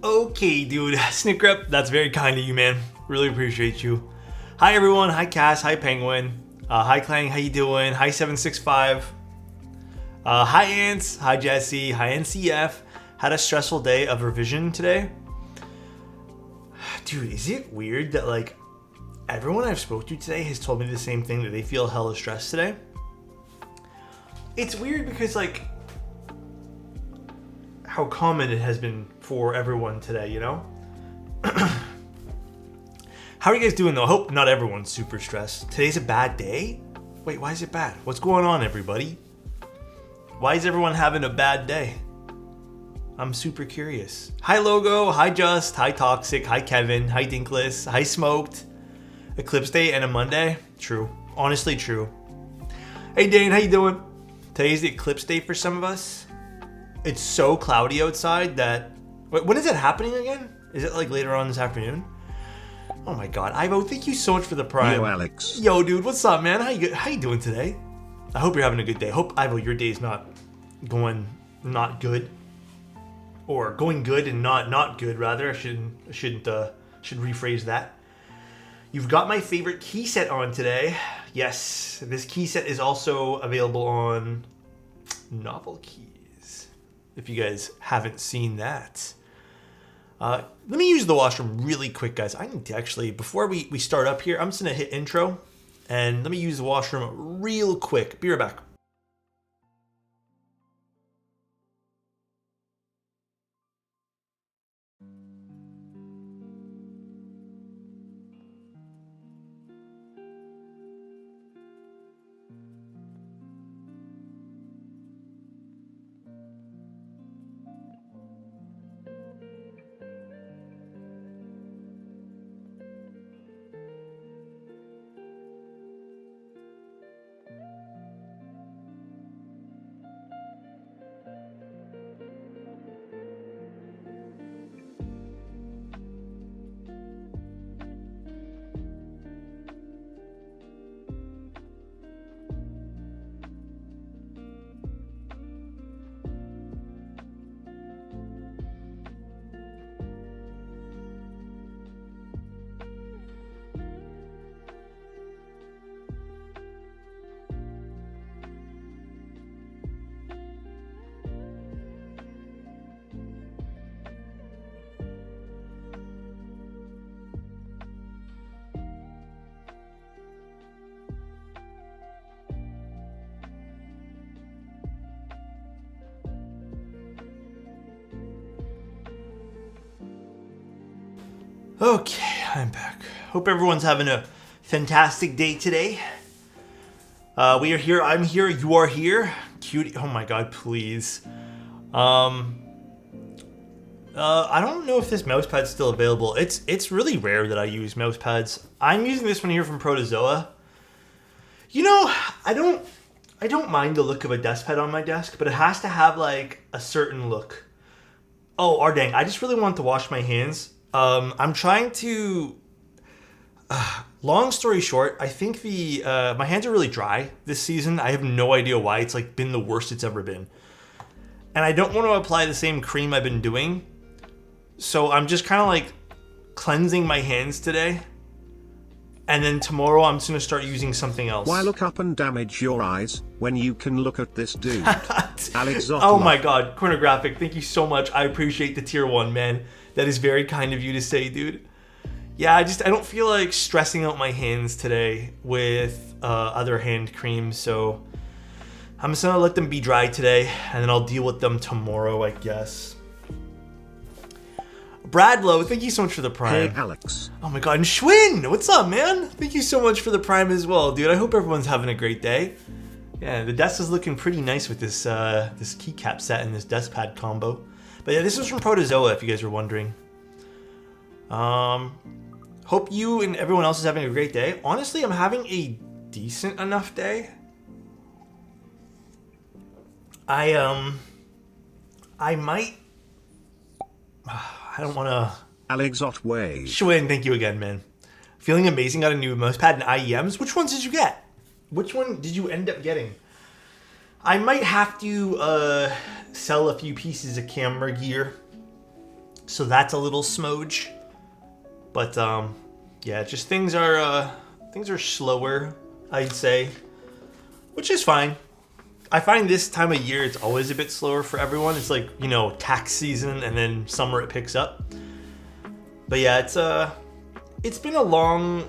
Okay, dude. Snicker up. That's very kind of you, man. Really appreciate you. Hi, everyone. Hi, Cass. Hi, Penguin. Hi, Clang. How you doing? Hi, 765. Hi, Ants. Hi, Jesse. Hi, NCF. Had a stressful day of revision today. Dude, is it weird that, like, everyone I've spoke to today has told me the same thing, that they feel hella stressed today? It's weird because, like, how common it has been for everyone today, you know? How are you guys doing, though? I hope not everyone's super stressed. Today's a bad day? Wait, why is it bad? What's going on, everybody? Why is everyone having a bad day? I'm super curious. Hi, Logo. Hi, Just. Hi, Toxic. Hi, Kevin. Hi, Dinkless. Hi, Smoked. Eclipse Day and a Monday? True. Honestly, true. Hey, Dane. How you doing? Today's the Eclipse Day for some of us. It's so cloudy outside that... Wait, when is it happening again? Is it, like, later on this afternoon? Oh, my God. Ivo, thank you so much for the Prime. Yo, Alex. Yo, dude. What's up, man? How you doing today? I hope you're having a good day. Hope, Ivo, your day's not going not good. Or going good and not good, rather. I should rephrase that. You've got my favorite key set on today. Yes, this key set is also available on Novel Keys, if you guys haven't seen that. Let me use the washroom really quick, guys. I need to actually, before we start up here, I'm just going to hit intro. And let me use the washroom real quick. Be right back. Okay, I'm back. Hope everyone's having a fantastic day today. We are here. I'm here. You are here. Cutie. Oh my God, please. I don't know if this mouse pad's still available. It's really rare that I use mouse pads. I'm using this one here from Protozoa. You know, I don't mind the look of a desk pad on my desk, but it has to have like a certain look. Oh, dang! I just really want to wash my hands. I'm trying to... long story short, I think my hands are really dry this season. I have no idea why. It's like been the worst it's ever been. And I don't want to apply the same cream I've been doing. So I'm just kind of like cleansing my hands today. And then tomorrow I'm just going to start using something else. Why look up and damage your eyes when you can look at this dude? Alexotos. Oh my God, Cornographic, thank you so much. I appreciate the tier 1, man. That is very kind of you to say, dude. Yeah, I don't feel like stressing out my hands today with other hand creams, so I'm just gonna let them be dry today, and then I'll deal with them tomorrow, I guess. Bradlow, thank you so much for the Prime. Hey, Alex. Oh my God, and Schwinn, what's up, man? Thank you so much for the Prime as well, dude. I hope everyone's having a great day. Yeah, the desk is looking pretty nice with this this keycap set and this desk pad combo. But yeah, this is from Protozoa, if you guys were wondering. Hope you and everyone else is having a great day. Honestly, I'm having a decent enough day. I might... I don't want to... Alexot Way. Schwinn, thank you again, man. Feeling amazing, got a new mouse pad and IEMs. Which ones did you get? Which one did you end up getting? I might have to sell a few pieces of camera gear So that's a little smudge. But yeah, just things are slower, I'd say, which is fine. I find this time of year it's always a bit slower for everyone. It's like, you know, tax season and then summer it picks up. But yeah, it's been a long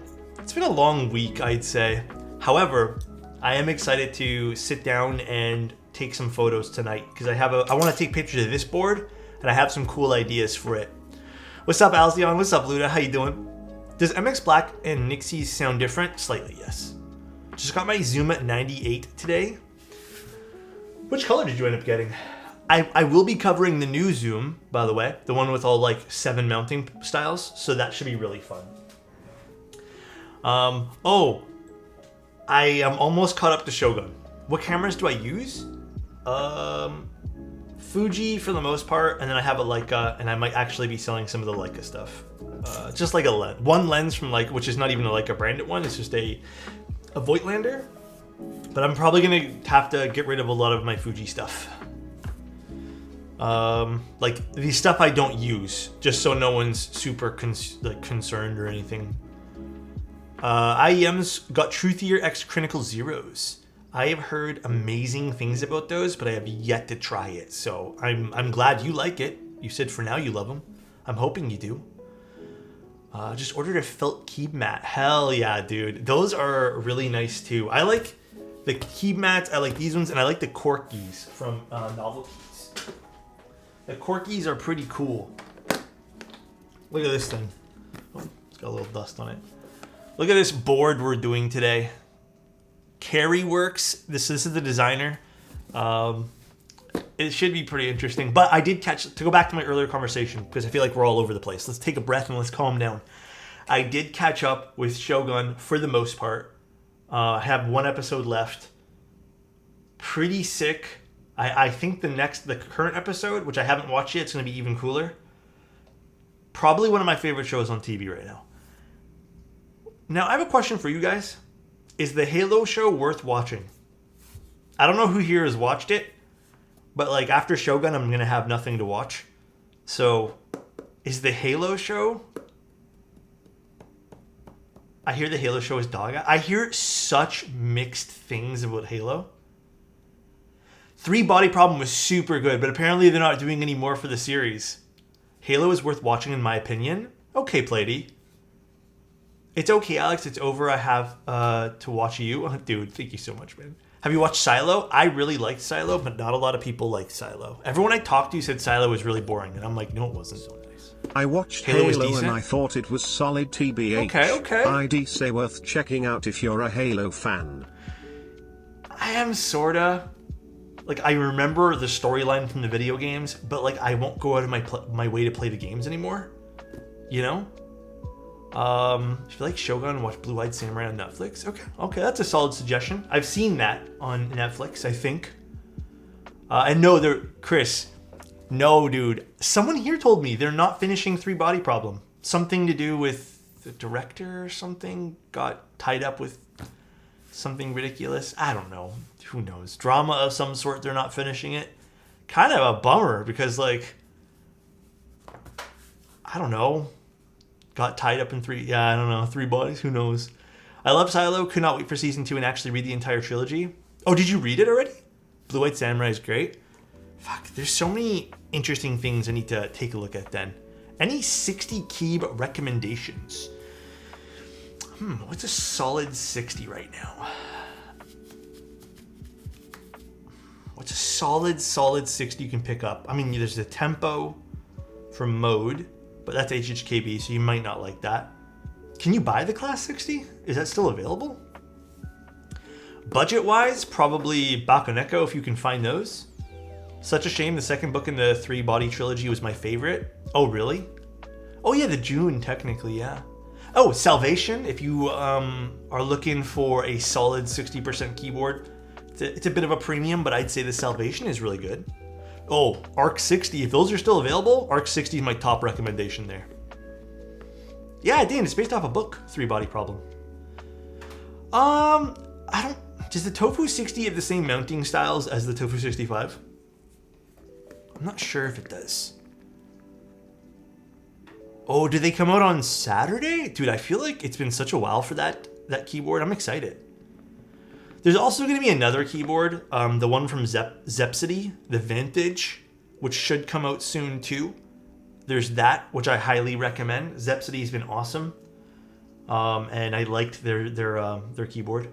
week, I'd say. However, I am excited to sit down and take some photos tonight because I want to take pictures of this board and I have some cool ideas for it. What's up, Alzion? What's up, Luda? How you doing? Does MX Black and Nixie's sound different? Slightly, yes. Just got my Zoom at 98 today. Which color did you end up getting? I will be covering the new Zoom, by the way. The one with all like 7 mounting styles. So that should be really fun. Oh, I am almost caught up to Shogun. What cameras do I use? Fuji for the most part. And then I have a Leica, and I might actually be selling some of the Leica stuff. Just like one lens from Leica, which is not even a Leica branded one. It's just a Voigtlander. But I'm probably gonna have to get rid of a lot of my Fuji stuff. Like the stuff I don't use, just so no one's super concerned or anything. IEM's got Truthier X Critical Zeros. I have heard amazing things about those, but I have yet to try it. So I'm glad you like it. You said for now you love them. I'm hoping you do. Just ordered a felt key mat. Hell yeah, dude. Those are really nice too. I like the key mats. I like these ones, and I like the Corkies from Novelties. The Corkies are pretty cool. Look at this thing. Oh, it's got a little dust on it. Look at this board we're doing today. Carry Works. This is the designer. It should be pretty interesting. But I did to go back to my earlier conversation, because I feel like we're all over the place. Let's take a breath and let's calm down. I did catch up with Shogun for the most part. I have 1 episode left. Pretty sick. I think the current episode, which I haven't watched yet, it's going to be even cooler. Probably one of my favorite shows on TV right now. Now, I have a question for you guys. Is the Halo show worth watching? I don't know who here has watched it, but like after Shogun, I'm going to have nothing to watch. So, is the Halo show... I hear the Halo show is dog. I hear such mixed things about Halo. 3 Body Problem was super good, but apparently they're not doing any more for the series. Halo is worth watching in my opinion. Okay, Platey. It's okay, Alex. It's over. I have to watch you. Dude, thank you so much, man. Have you watched Silo? I really liked Silo, but not a lot of people like Silo. Everyone I talked to said Silo was really boring, and I'm like, no, it wasn't so nice. I watched Halo and I thought it was solid TBH. Okay. I'd say worth checking out if you're a Halo fan. I am sorta. Like, I remember the storyline from the video games, but like, I won't go out of my way to play the games anymore. You know? If you like Shogun, watch Blue Eyed Samurai on Netflix. Okay, that's a solid suggestion. I've seen that on Netflix, I think. And no, Chris, no, dude. Someone here told me they're not finishing 3 Body Problem. Something to do with the director or something got tied up with something ridiculous. I don't know. Who knows? Drama of some sort. They're not finishing it. Kind of a bummer because, like, I don't know. Got tied up in 3 bodies. Who knows? I love Silo. Could not wait for season 2 and actually read the entire trilogy. Oh, did you read it already? Blue Eyed Samurai is great. Fuck, there's so many interesting things I need to take a look at then. Any 60 Keeb recommendations? What's a solid 60 right now? What's a solid 60 you can pick up? I mean, there's the Tempo from Mode, but that's HHKB, so you might not like that. Can you buy the Class 60? Is that still available? Budget-wise, probably Bakoneko if you can find those. Such a shame the second book in the 3 Body trilogy was my favorite. Oh, really? Oh yeah, the June, technically, yeah. Oh, Salvation, if you are looking for a solid 60% keyboard. It's a bit of a premium, but I'd say the Salvation is really good. Oh, Arc 60, if those are still available, Arc 60 is my top recommendation there. Yeah, Dan, it's based off a book, 3 Body Problem. Does the Tofu 60 have the same mounting styles as the Tofu 65? I'm not sure if it does. Oh, did they come out on Saturday? Dude, I feel like it's been such a while for that keyboard. I'm excited. There's also going to be another keyboard, the one from Zepsody, the Vintage, which should come out soon too. There's that, which I highly recommend. Zepsody's been awesome, and I liked their keyboard.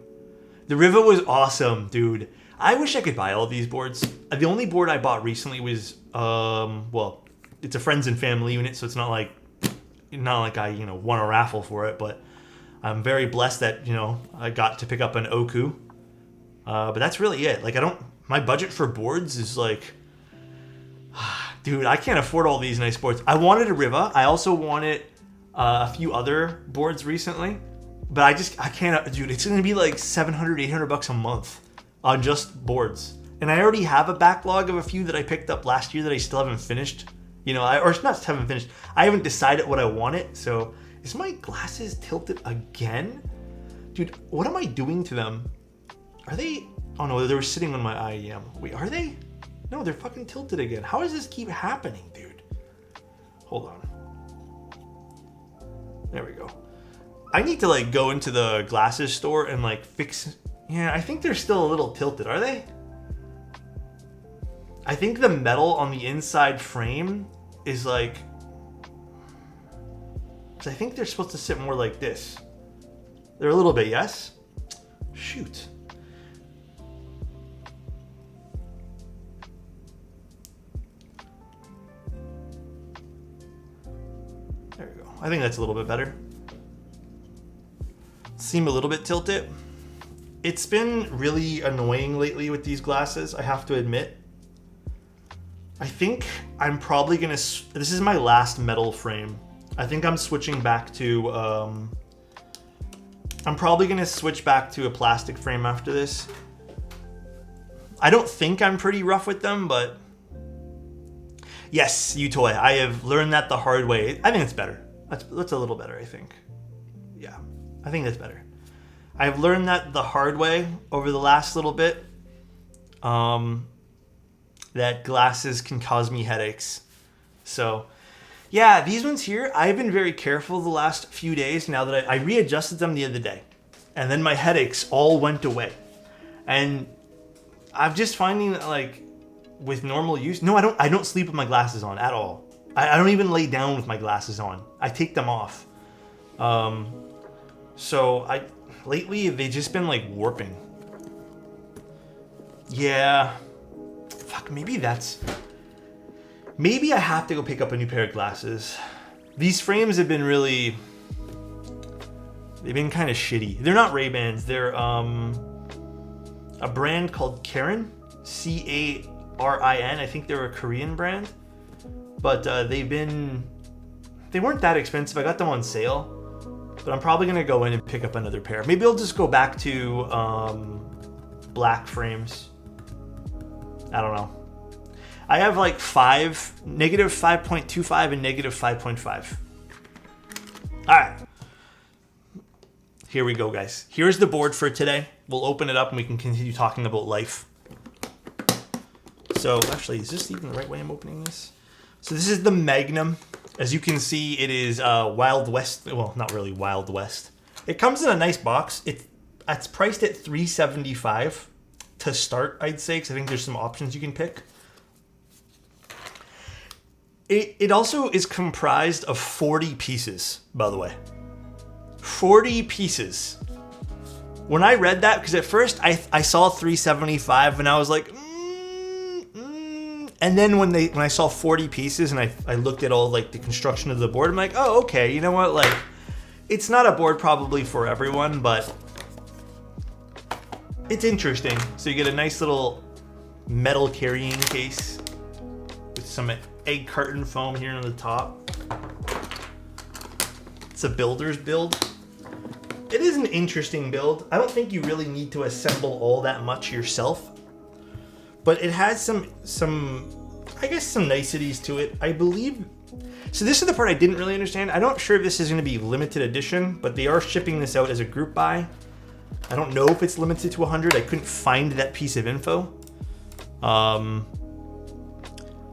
The Riva was awesome, dude. I wish I could buy all these boards. The only board I bought recently was, well, it's a friends and family unit, so it's not like I won a raffle for it, but I'm very blessed that I got to pick up an Oku. But that's really it. Like my budget for boards is like, dude, I can't afford all these nice boards. I wanted a Riva. I also wanted a few other boards recently, but I can't, dude, it's going to be like $700, $800 a month on just boards. And I already have a backlog of a few that I picked up last year that I still haven't finished. Haven't finished. I haven't decided what I wanted. So is my glasses tilted again? Dude, what am I doing to them? Are they? Oh no, they were sitting on my IEM. Wait, are they? No, they're fucking tilted again. How does this keep happening, dude? Hold on. There we go. I need to like go into the glasses store and like fix. Yeah, I think they're still a little tilted. Are they? I think the metal on the inside frame is like. I think they're supposed to sit more like this. They're a little bit, yes? Shoot. There we go. I think that's a little bit better. Seem a little bit tilted. It's been really annoying lately with these glasses, I have to admit. I think I'm probably gonna... This is my last metal frame. I think I'm switching back to... I'm probably gonna switch back to a plastic frame after this. I don't think I'm pretty rough with them, but... Yes, Utoy, I have learned that the hard way. I think it's better. That's a little better, I think. Yeah, I think that's better. I've learned that the hard way over the last little bit. That glasses can cause me headaches. So, yeah, these ones here, I've been very careful the last few days now that I readjusted them the other day. And then my headaches all went away. And I'm just finding that, like, with normal use... No, I don't sleep with my glasses on at all. I don't even lay down with my glasses on. I take them off. So, lately, they've just been, like, warping. Yeah... Fuck, maybe I have to go pick up a new pair of glasses. These frames have been really... They've been kind of shitty. They're not Ray-Bans. They're a brand called Carin. C-A-R-I-N. I think they're a Korean brand. But they weren't that expensive. I got them on sale. But I'm probably going to go in and pick up another pair. Maybe I'll just go back to black frames. I don't know. I have like negative 5.25 and negative 5.5. All right. Here we go, guys. Here's the board for today. We'll open it up and we can continue talking about life. So actually, is this even the right way I'm opening this? So this is the Magnum. As you can see, it is Wild West. Well, not really Wild West. It comes in a nice box. It's priced at $375. To start, I'd say, because I think there's some options you can pick. It also is comprised of 40 pieces, by the way. 40 pieces. When I read that, because at first I saw $375 and I was like, and then when I saw 40 pieces and I looked at all like the construction of the board, I'm like, oh, okay, you know what? Like, it's not a board probably for everyone, but it's interesting. So you get a nice little metal carrying case with some egg carton foam here on the top. It's a builder's build. It is an interesting build. I don't think you really need to assemble all that much yourself, but it has some I guess some niceties to it, I believe. So this is the part I didn't really understand. I'm not sure if this is going to be limited edition, but they are shipping this out as a group buy. I don't know if it's limited to 100. I couldn't find that piece of info.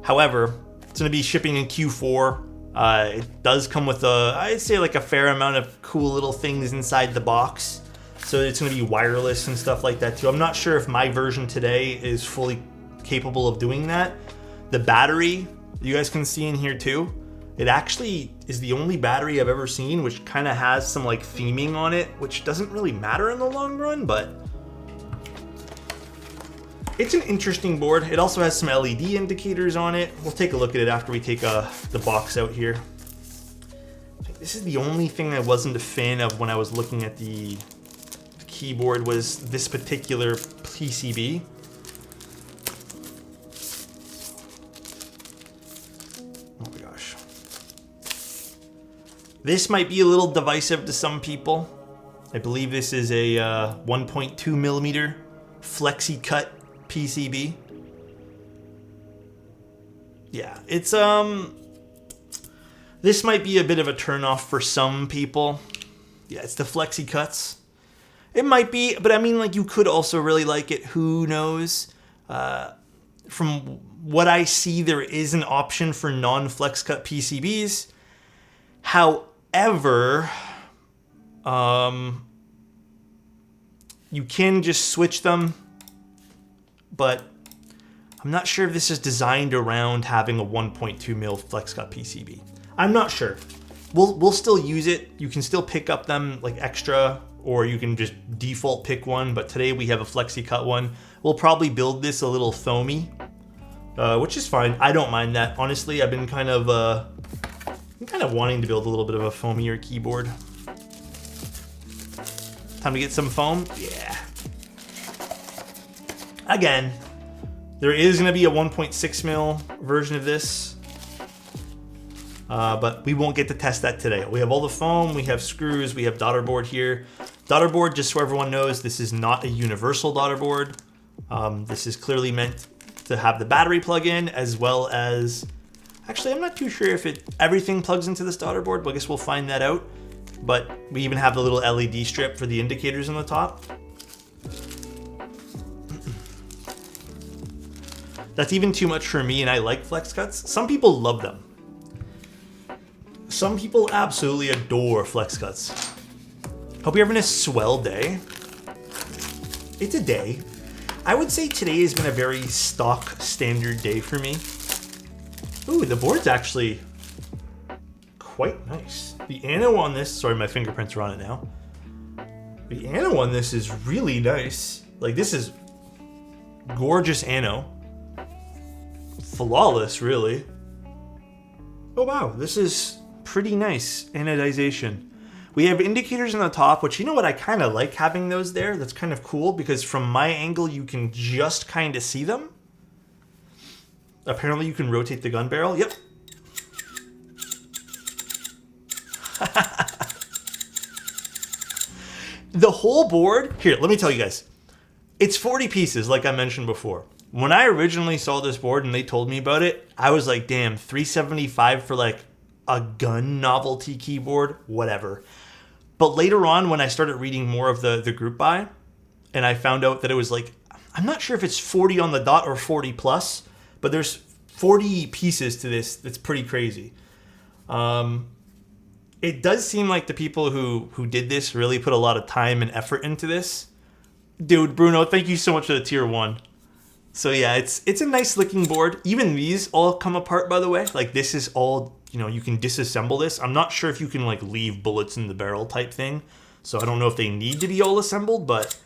However, it's going to be shipping in Q4. It does come with I'd say like a fair amount of cool little things inside the box. So it's going to be wireless and stuff like that too. I'm not sure if my version today is fully capable of doing that. The battery, you guys can see in here too. It actually is the only battery I've ever seen which kind of has some like theming on it, which doesn't really matter in the long run, but it's an interesting board. It also has some LED indicators on it. We'll take a look at it after we take the box out here. This is the only thing I wasn't a fan of when I was looking at the keyboard was this particular PCB. Oh my gosh. This might be a little divisive to some people. I believe this is a 1.2 millimeter flexi cut PCB. Yeah, it's this might be a bit of a turnoff for some people. Yeah, it's the flexi cuts. It might be, but I mean, like, you could also really like it. Who knows? From what I see, there is an option for non-flex cut PCBs. However, you can just switch them, but I'm not sure if this is designed around having a 1.2 mil flex cut PCB. I'm not sure. We'll still use it. You can still pick up them like extra, or you can just default pick one, but today we have a flexi cut one. We'll probably build this a little foamy, which is fine. I don't mind that. Honestly, I've been kind of wanting to build a little bit of a foamier keyboard. Time to get some foam? Yeah. Again, there is gonna be a 1.6 mil version of this, but we won't get to test that today. We have all the foam, we have screws, we have Daughterboard here. Daughterboard, just so everyone knows, this is not a universal Daughterboard. This is clearly meant to have the battery plug in, as well as, actually, I'm not too sure if everything plugs into this Daughterboard, but I guess we'll find that out. But we even have the little LED strip for the indicators on the top. That's even too much for me, and I like flex cuts. Some people love them. Some people absolutely adore flex cuts. Hope you're having a swell day. It's a day. I would say today has been a very stock standard day for me. Ooh, the board's actually quite nice. The ano on this, sorry, my fingerprints are on it now. The ano on this is really nice. Like, this is gorgeous ano. Flawless, really. Oh wow, this is pretty nice anodization. We have indicators on the top, which, you know what, I kind of like having those there. That's kind of cool because from my angle, you can just kind of see them. Apparently you can rotate the gun barrel. Yep. The whole board, here, let me tell you guys. It's 40 pieces, like I mentioned before. When I originally saw this board and they told me about it, I was like, damn, $375 for like a gun novelty keyboard, whatever. But later on, when I started reading more of the group buy, and I found out that it was like, I'm not sure if it's 40 on the dot or 40 plus, but there's 40 pieces to this. That's pretty crazy. It does seem like the people who did this really put a lot of time and effort into this. Dude, Bruno, thank you so much for the tier 1. So yeah, it's a nice looking board. Even these all come apart, by the way. Like, this is all, you know, you can disassemble this. I'm not sure if you can like leave bullets in the barrel type thing. So I don't know if they need to be all assembled, but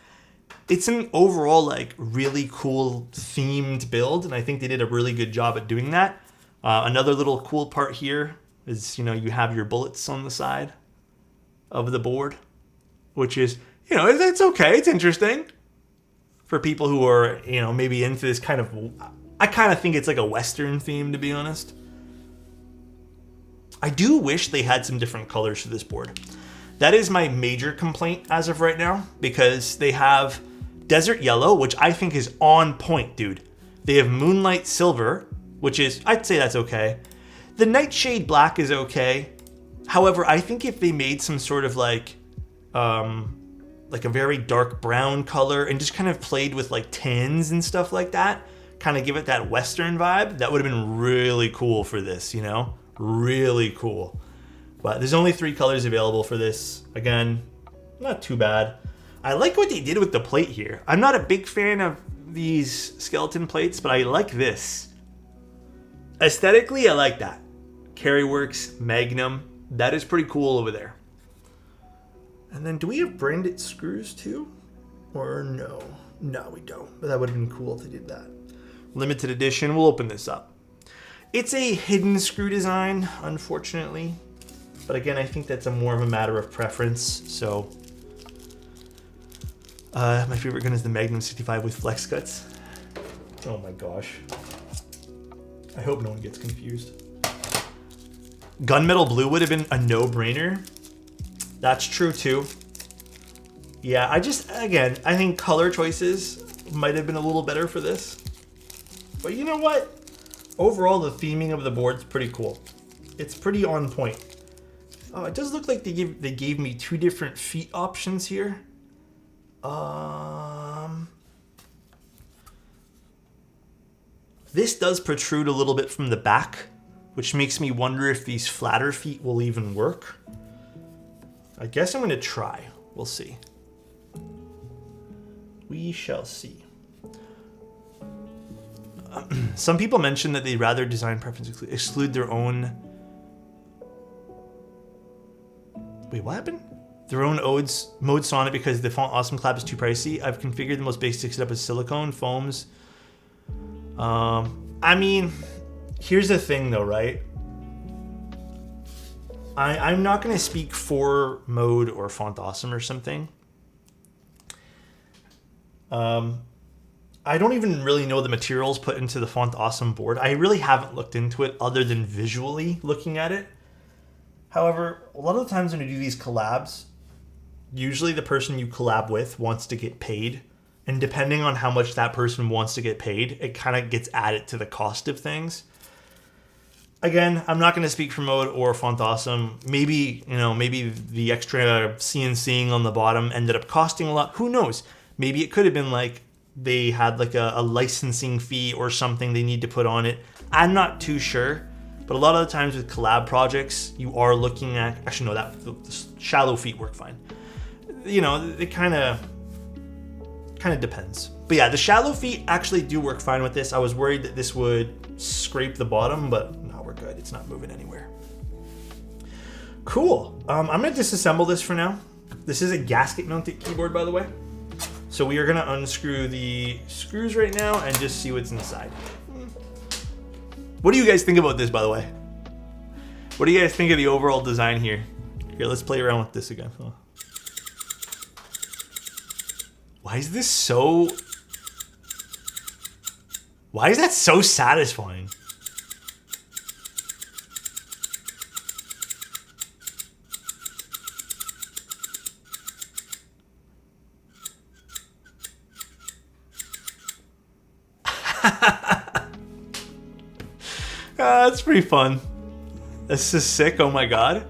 it's an overall like really cool themed build. And I think they did a really good job at doing that. Another little cool part here is, you know, you have your bullets on the side of the board, which is, you know, it's okay. It's interesting for people who are, you know, maybe into this kind of, I kind of think it's like a Western theme, to be honest. I do wish they had some different colors for this board. That is my major complaint as of right now, because they have Desert Yellow, which I think is on point, dude. They have Moonlight Silver, which is, I'd say that's okay. The Nightshade Black is okay. However, I think if they made some sort of like a very dark brown color and just kind of played with like tans and stuff like that, kind of give it that Western vibe, that would have been really cool for this, you know? Really cool. But there's only 3 colors available for this. Again, not too bad. I like what they did with the plate here. I'm not a big fan of these skeleton plates, but I like this. Aesthetically, I like that. Carryworks, Magnum. That is pretty cool over there. And then do we have branded screws too? Or no? No, we don't. But that would have been cool if they did that. Limited edition. We'll open this up. It's a hidden screw design, unfortunately. But again, I think that's more of a matter of preference. So, my favorite gun is the Magnum65 with flex cuts. Oh my gosh. I hope no one gets confused. Gunmetal blue would have been a no-brainer. That's true too. Yeah, I think color choices might have been a little better for this. But you know what? Overall, the theming of the board's pretty cool. It's pretty on point. Oh, it does look like they gave me 2 different feet options here. This does protrude a little bit from the back, which makes me wonder if these flatter feet will even work. I guess I'm going to try. We'll see. We shall see. Some people mentioned that they'd rather design preference exclude their own... Wait, what happened? Their own modes on it because the font awesome collab is too pricey. I've configured the most basic setup as silicone, foams. I mean, here's the thing though, right? I'm not going to speak for mode or font awesome or something. I don't even really know the materials put into the font awesome board. I really haven't looked into it other than visually looking at it. However, a lot of the times when you do these collabs, usually the person you collab with wants to get paid. And depending on how much that person wants to get paid, it kind of gets added to the cost of things. Again, I'm not going to speak for mode or font awesome. Maybe the extra CNCing on the bottom ended up costing a lot. Who knows? Maybe it could have been like they had like a licensing fee or something they need to put on it. I'm not too sure. But a lot of the times with collab projects, you are looking at... Actually, no, the shallow feet work fine. You know, it kind of depends. But yeah, the shallow feet actually do work fine with this. I was worried that this would scrape the bottom, but no, we're good. It's not moving anywhere. Cool. I'm going to disassemble this for now. This is a gasket-mounted keyboard, by the way. So we are going to unscrew the screws right now and just see what's inside. What do you guys think about this, by the way? What do you guys think of the overall design here? Here, let's play around with this again. Oh. Why is this so... Why is that so satisfying? That's pretty fun. This is sick. Oh my god.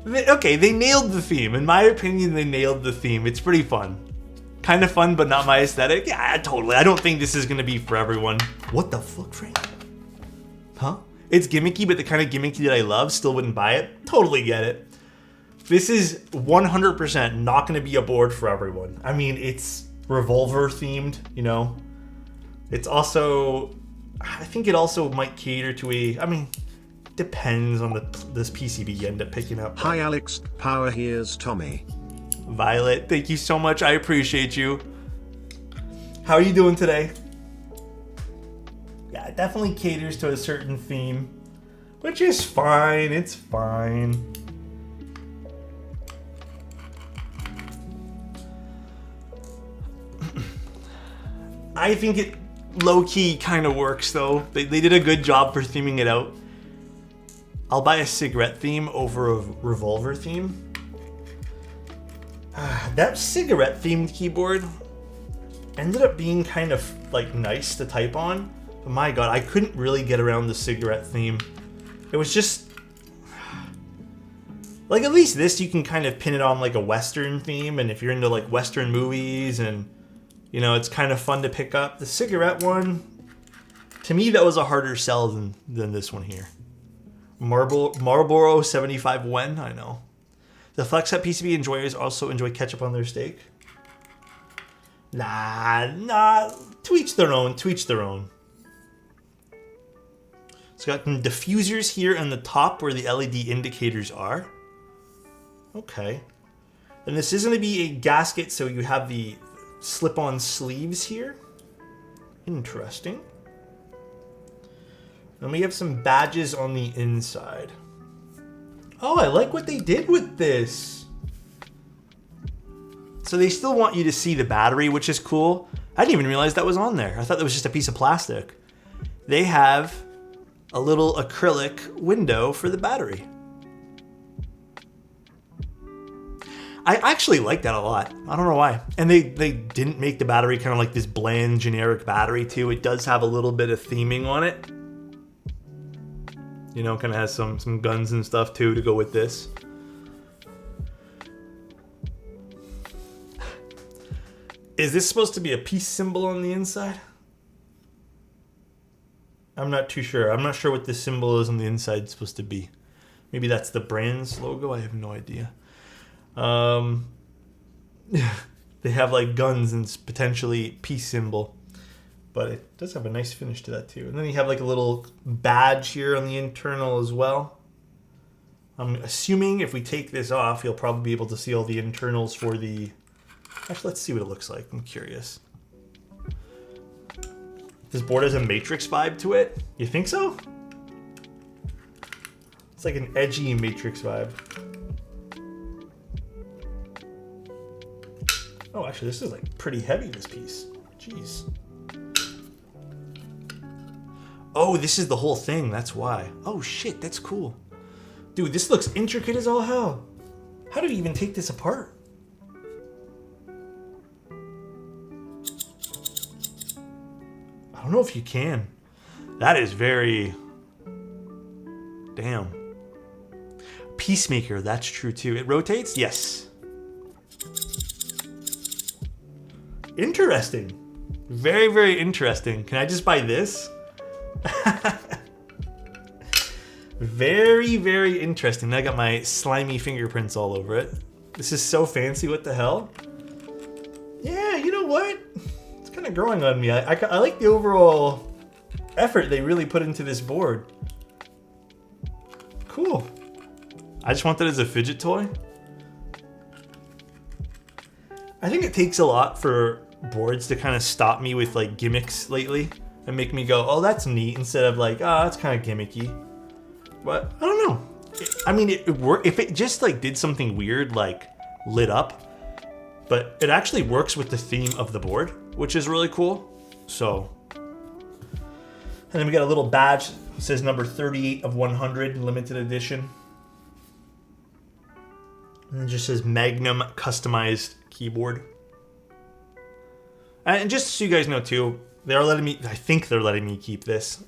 They nailed the theme. In my opinion, they nailed the theme. It's pretty fun. Kind of fun, but not my aesthetic. Yeah, totally. I don't think this is going to be for everyone. What the fuck, Frank? Huh? It's gimmicky, but the kind of gimmicky that I love. Still wouldn't buy it. Totally get it. This is 100% not going to be a board for everyone. I mean, it's revolver themed, you know. It's also... I think it also might cater to a... I mean, depends on this PCB you end up picking up. Hi Alex, Power here's Tommy. Violet, thank you so much. I appreciate you. How are you doing today? Yeah, it definitely caters to a certain theme, which is fine. It's fine. I think it low-key kind of works, though. They did a good job for theming it out. I'll buy a cigarette theme over a revolver theme. That cigarette themed keyboard ended up being kind of like nice to type on, but my god, I couldn't really get around the cigarette theme. It was just like, at least this you can kind of pin it on like a Western theme, and if you're into like Western movies, and you know, it's kind of fun to pick up. The cigarette one, to me, that was a harder sell than this one here. Marlboro 75 when? I know. The Flex Up PCB enjoyers also enjoy ketchup on their steak. Nah. To each their own. To each their own. It's got some diffusers here on the top where the LED indicators are. Okay. And this is going to be a gasket, so you have the slip-on sleeves here. Interesting. And we have some badges on the inside. Oh, I like what they did with this. So they still want you to see the battery, which is cool. I didn't even realize that was on there. I thought that was just a piece of plastic. They have a little acrylic window for the battery. I actually like that a lot. I don't know why. And they didn't make the battery kind of like this bland, generic battery too. It does have a little bit of theming on it. You know, kind of has some guns and stuff too to go with this. Is this supposed to be a peace symbol on the inside? I'm not too sure. I'm not sure what this symbol is on the inside is supposed to be. Maybe that's the brand's logo. I have no idea. They have like guns and potentially peace symbol. But it does have a nice finish to that too. And then you have like a little badge here on the internal as well. I'm assuming if we take this off, you'll probably be able to see all the internals for the... Actually, let's see what it looks like. I'm curious. This board has a Matrix vibe to it. You think so? It's like an edgy Matrix vibe. Oh, actually, this is like pretty heavy, this piece. Jeez. Oh, this is the whole thing. That's why. Oh, shit. That's cool. Dude, this looks intricate as all hell. How do you even take this apart? I don't know if you can. That is very... Damn. Peacemaker. That's true, too. It rotates? Yes. Interesting. Very, very interesting. Can I just buy this? Very, very interesting. I got my slimy fingerprints all over it. This is so fancy. What the hell? Yeah, you know what? It's kind of growing on me. I like the overall effort they really put into this board. Cool. I just want that as a fidget toy. I think it takes a lot for boards to kind of stop me with like gimmicks lately and make me go, oh, that's neat, instead of like, oh, that's kind of gimmicky. But I don't know. I mean, it work if it just like did something weird, like lit up, but it actually works with the theme of the board, which is really cool. So, and then we got a little badge. It says number 38 of 100, limited edition. And it just says Magnum customized keyboard. And just so you guys know too, they're letting me, I think they're letting me keep this.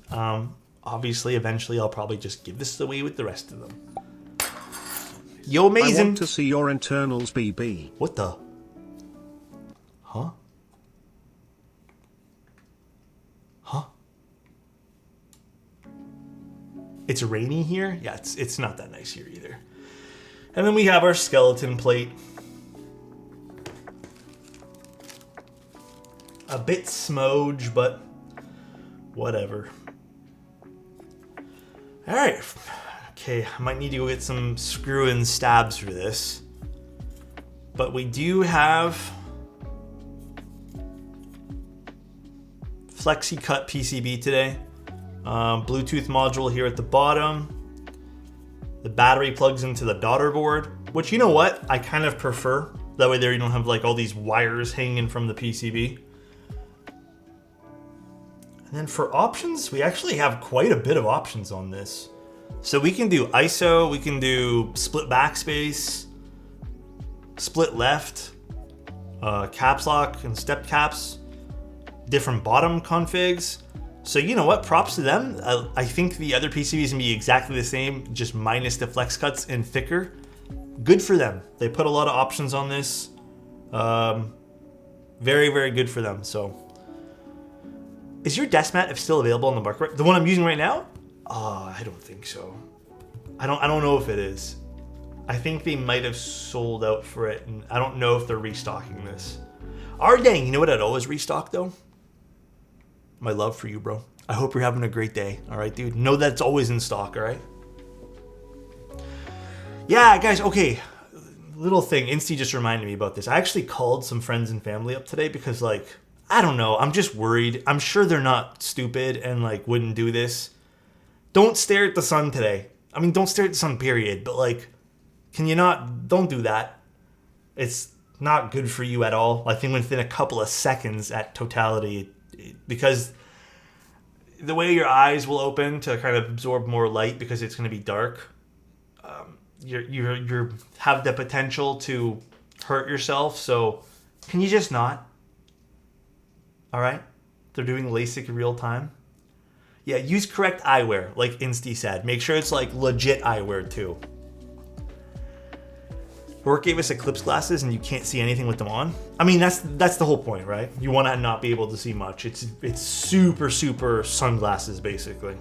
Obviously, eventually I'll probably just give this away with the rest of them. Yo, amazing. I want to see your internals, BB. What the? Huh? Huh? It's rainy here? Yeah, it's not that nice here either. And then we have our skeleton plate. A bit smudge, but whatever. Alright. Okay, I might need to go get some screw-in stabs for this. But we do have Flexi Cut PCB today. Bluetooth module here at the bottom. The battery plugs into the Daughterboard, which, you know what, I kind of prefer. That way there you don't have like all these wires hanging from the PCB. And then for options, we actually have quite a bit of options on this. So we can do ISO, we can do split backspace, split left, caps lock and step caps, different bottom configs. So you know what, props to them. I think the other PCBs can be exactly the same, just minus the flex cuts and thicker. Good for them. They put a lot of options on this. Very, very good for them. So, is your desk mat still available on the market? The one I'm using right now? I don't think so. I don't know if it is. I think they might have sold out for it, and I don't know if they're restocking this. Dang, you know what I'd always restock though? My love for you, bro. I hope you're having a great day. All right, dude. Know that it's always in stock, all right? Yeah, guys, okay. Little thing, Insty just reminded me about this. I actually called some friends and family up today because, like, I don't know. I'm just worried. I'm sure they're not stupid and, like, wouldn't do this. Don't stare at the sun today. I mean, don't stare at the sun, period. But, like, can you not? Don't do that. It's not good for you at all. I think within a couple of seconds at totality, because the way your eyes will open to kind of absorb more light because it's going to be dark, you have the potential to hurt yourself. So can you just not? All right? They're doing LASIK in real time. Yeah, use correct eyewear, like Insty said. Make sure it's like legit eyewear too. Work gave us Eclipse glasses and you can't see anything with them on. I mean, that's the whole point, right? You want to not be able to see much. It's super sunglasses basically.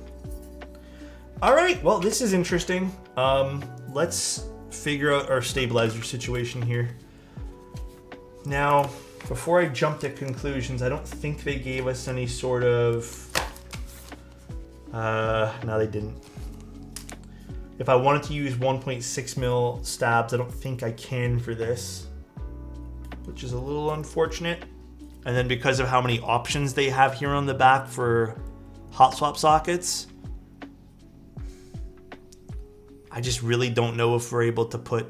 All right, well, this is interesting. Let's figure out our stabilizer situation here. Now, before I jump to conclusions, I don't think they gave us any sort of... no, they didn't. If I wanted to use 1.6 mil stabs, I don't think I can for this, which is a little unfortunate. And then because of how many options they have here on the back for hot swap sockets, I just really don't know if we're able to put...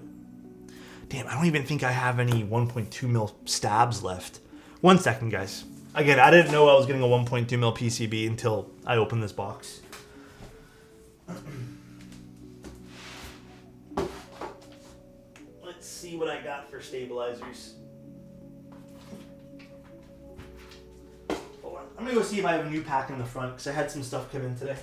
Damn, I don't even think I have any 1.2 mil stabs left. 1 second, guys. Again, I didn't know I was getting a 1.2 mil PCB until I opened this box. Let's see what I got for stabilizers. Hold on. I'm gonna go see if I have a new pack in the front because I had some stuff come in today.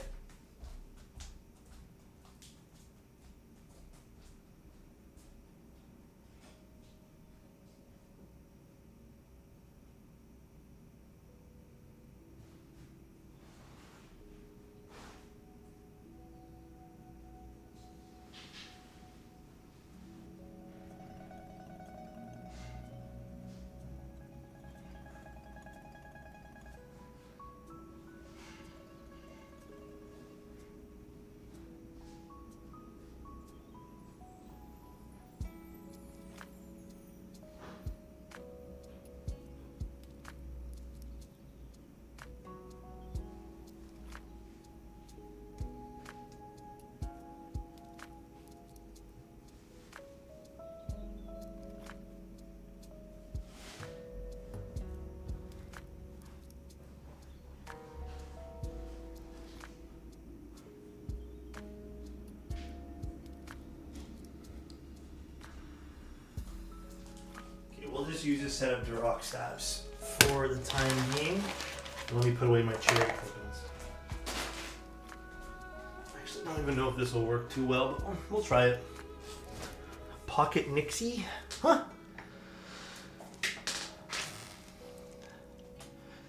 We'll just use a set of Duroc stabs for the time being. Let me put away my cherry clippings. Actually, I don't even know if this will work too well, but we'll try it. Pocket Nixie? Huh.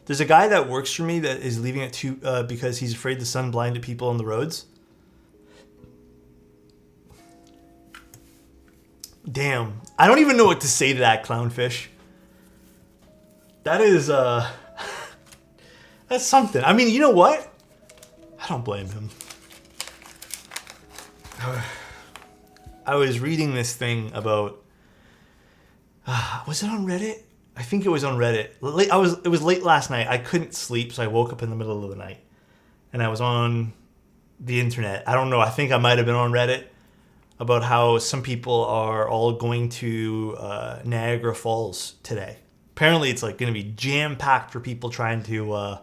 There's a guy that works for me that is leaving it because he's afraid the sun blinded people on the roads. Damn. I don't even know what to say to that, Clownfish. That is, that's something. I mean, you know what? I don't blame him. I was reading this thing about... was it on Reddit? I think it was on Reddit. It was late last night. I couldn't sleep, so I woke up in the middle of the night. And I was on the internet. I don't know. I think I might have been on Reddit. About how some people are all going to Niagara Falls today. Apparently it's like going to be jam-packed for people trying to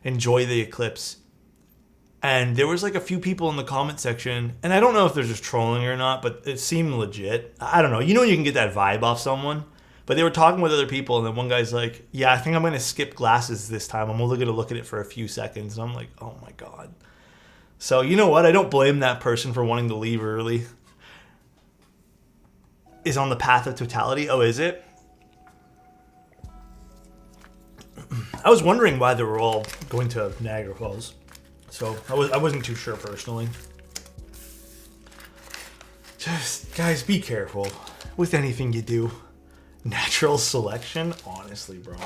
enjoy the eclipse. And there was like a few people in the comment section, and I don't know if they're just trolling or not, but it seemed legit. I don't know. You know you can get that vibe off someone. But they were talking with other people, and then one guy's like, yeah, I think I'm going to skip glasses this time. I'm only going to look at it for a few seconds. And I'm like, oh my God. So, you know what? I don't blame that person for wanting to leave early. Is on the path of totality. Oh, is it? I was wondering why they were all going to Niagara Falls. So, I wasn't too sure personally. Just, guys, be careful with anything you do. Natural selection? Honestly, bro.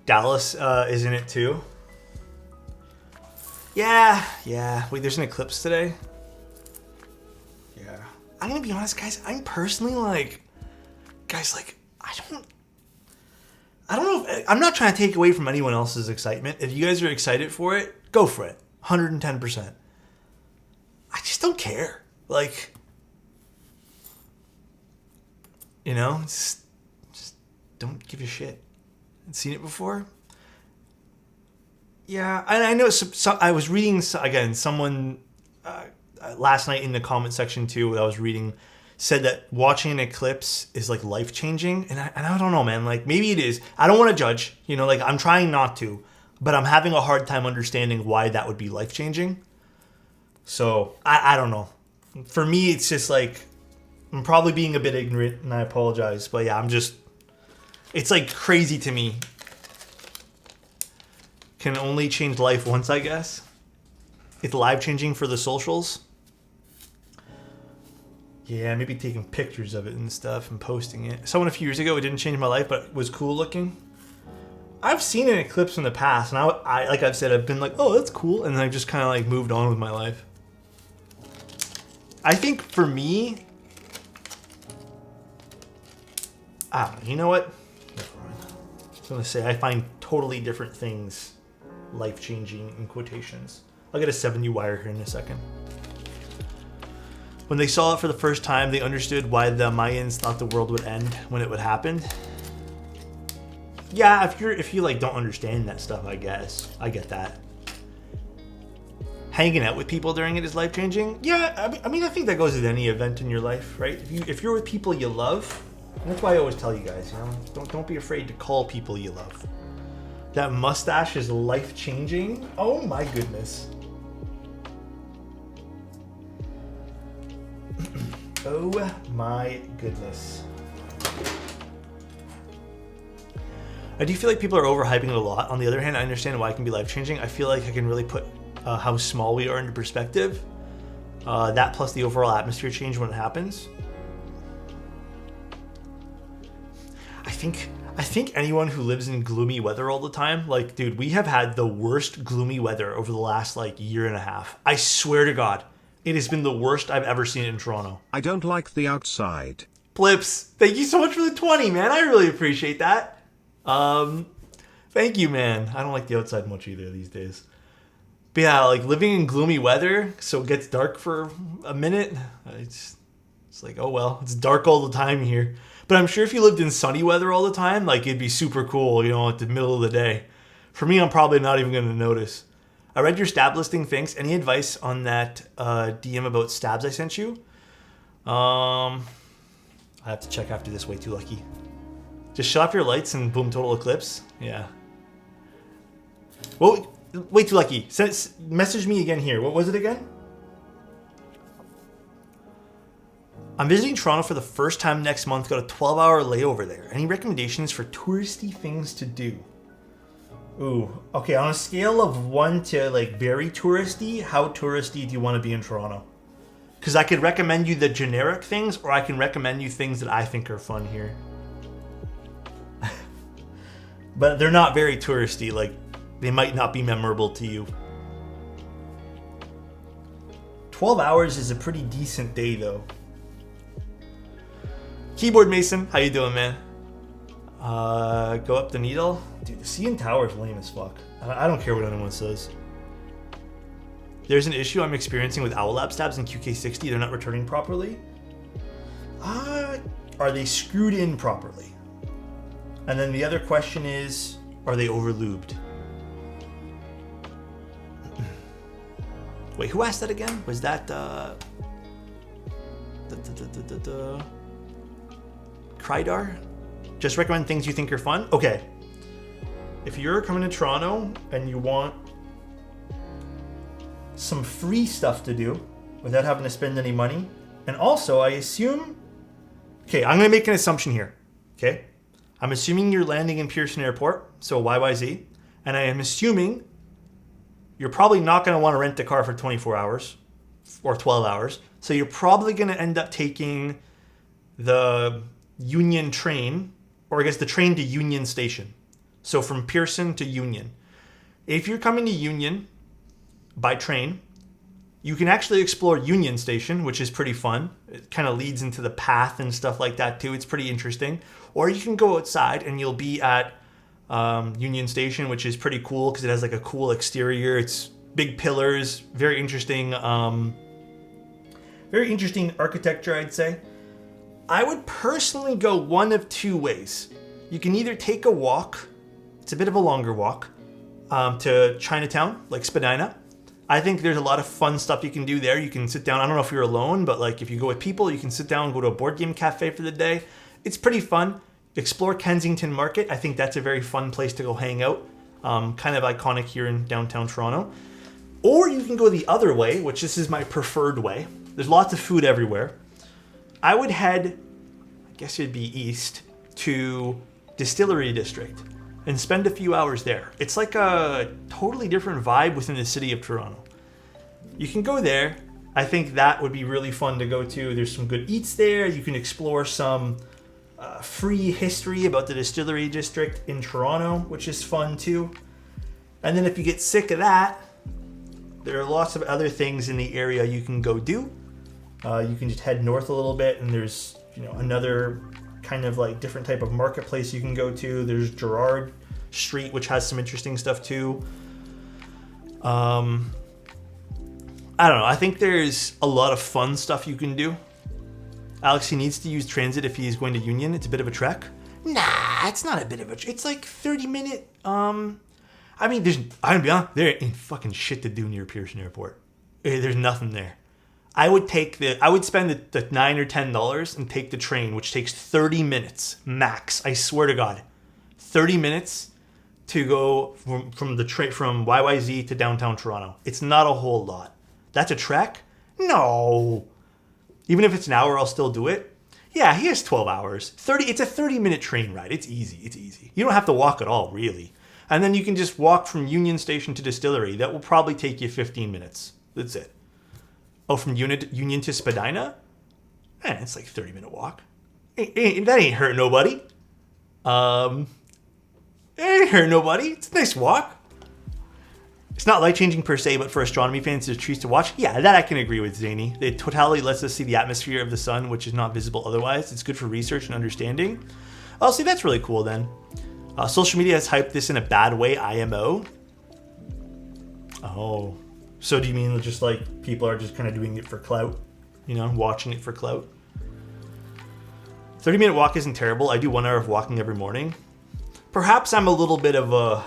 Dallas is in it too. Yeah. Wait, there's an eclipse today? Yeah. I'm gonna be honest, guys. I'm personally like... Guys, like, I don't know if... I'm not trying to take away from anyone else's excitement. If you guys are excited for it, go for it. 110%. I just don't care. Like... You know, just don't give a shit. Seen it before? Yeah, I know. I was reading again. Someone last night in the comment section too, that I was reading, said that watching an eclipse is like life changing, and I don't know, man. Like maybe it is. I don't want to judge. You know, like I'm trying not to, but I'm having a hard time understanding why that would be life changing. So I don't know. For me, it's just like. I'm probably being a bit ignorant, and I apologize. But yeah, it's like crazy to me. Can only change life once, I guess. It's life-changing for the socials. Yeah, maybe taking pictures of it and stuff and posting it. Someone a few years ago, it didn't change my life, but it was cool looking. I've seen an eclipse in the past, and I like I've said, I've been like, oh, that's cool. And then I've just kind of like moved on with my life. I think for me... you know what? I was going to say, I find totally different things life-changing in quotations. I'll get a 7U wire here in a second. When they saw it for the first time, they understood why the Mayans thought the world would end when it would happen. Yeah, if you like don't understand that stuff, I guess. I get that. Hanging out with people during it is life-changing? Yeah, I mean, I think that goes with any event in your life, right? If you're with people you love... And that's why I always tell you guys, you know, don't be afraid to call people you love. That mustache is life-changing. Oh my goodness. Oh my goodness. I do feel like people are overhyping it a lot. On the other hand, I understand why it can be life-changing. I feel like I can really put how small we are into perspective. That plus the overall atmosphere change when it happens. I think anyone who lives in gloomy weather all the time, like, dude, we have had the worst gloomy weather over the last, like, year and a half. I swear to God, it has been the worst I've ever seen in Toronto. I don't like the outside. Blips, thank you so much for the 20, man. I really appreciate that. Thank you, man. I don't like the outside much either these days. But yeah, like, living in gloomy weather, so it gets dark for a minute, it's like, oh well, it's dark all the time here. But I'm sure if you lived in sunny weather all the time, like it'd be super cool, you know, at the middle of the day. For me, I'm probably not even going to notice. I read your stab listing. Thanks. Any advice on that DM about stabs I sent you? I have to check after this. Way too lucky. Just shut off your lights and boom, total eclipse. Yeah. Well, way too lucky. Message me again here. What was it again? I'm visiting Toronto for the first time next month. Got a 12-hour layover there. Any recommendations for touristy things to do? Ooh, okay. On a scale of 1 to like very touristy, how touristy do you want to be in Toronto? Because I could recommend you the generic things, or I can recommend you things that I think are fun here. But they're not very touristy. Like, they might not be memorable to you. 12 hours is a pretty decent day, though. Keyboard Mason, how you doing, man? Go up the needle. Dude, the CN Tower is lame as fuck. I don't care what anyone says. There's an issue I'm experiencing with Owl Lab stabs in QK60. They're not returning properly. Are they screwed in properly? And then the other question is, are they over-lubed? Wait, who asked that again? Was that Krydar? Just recommend things you think are fun? Okay. If you're coming to Toronto and you want some free stuff to do without having to spend any money, and also I assume... Okay, I'm going to make an assumption here. Okay? I'm assuming you're landing in Pearson Airport, so YYZ, and I am assuming you're probably not going to want to rent a car for 24 hours or 12 hours. So you're probably going to end up taking the Union train, or I guess the train to Union Station. So from Pearson to Union. If you're coming to Union by train, you can actually explore Union Station, which is pretty fun. It kind of leads into the path and stuff like that too. It's pretty interesting. Or you can go outside and you'll be at Union Station, which is pretty cool because it has like a cool exterior. It's big pillars, very interesting architecture, I'd say. I would personally go one of two ways. You can either take a walk, it's a bit of a longer walk, to Chinatown, like Spadina. I think there's a lot of fun stuff you can do there. You can sit down, I don't know if you're alone, but like if you go with people, you can sit down and go to a board game cafe for the day. It's pretty fun. Explore Kensington Market. I think that's a very fun place to go hang out. Kind of iconic here in downtown Toronto. Or you can go the other way, which this is my preferred way. There's lots of food everywhere. I would head, I guess it'd be east, to Distillery District and spend a few hours there. It's like a totally different vibe within the city of Toronto. You can go there. I think that would be really fun to go to. There's some good eats there. You can explore some free history about the Distillery District in Toronto, which is fun too. And then if you get sick of that, there are lots of other things in the area you can go do. You can just head north a little bit, and there's another kind of like different type of marketplace you can go to. There's Gerrard Street, which has some interesting stuff too. I don't know. I think there's a lot of fun stuff you can do. Alex, he needs to use transit if he's going to Union. It's a bit of a trek. Nah, it's not a bit of a trek. It's like 30-minute. I'm gonna be honest, there ain't fucking shit to do near Pearson Airport. There's nothing there. I would spend the $9 or $10 and take the train, which takes 30 minutes max. I swear to God, 30 minutes to go from YYZ to downtown Toronto. It's not a whole lot. That's a trek? No. Even if it's an hour, I'll still do it. Yeah, he has 12 hours. It's a 30-minute train ride. It's easy. You don't have to walk at all, really. And then you can just walk from Union Station to Distillery. That will probably take you 15 minutes. That's it. Oh, from Union to Spadina? It's like a 30-minute walk. That ain't hurt nobody. It ain't hurt nobody. It's a nice walk. It's not life-changing per se, but for astronomy fans, there's trees to watch. Yeah, that I can agree with, Zany. The totality lets us see the atmosphere of the sun, which is not visible otherwise. It's good for research and understanding. Oh, see, that's really cool then. Social media has hyped this in a bad way, IMO. Oh. So do you mean just like people are just kind of doing it for clout? Watching it for clout? 30-minute walk isn't terrible. I do 1 hour of walking every morning. Perhaps I'm a little bit of a...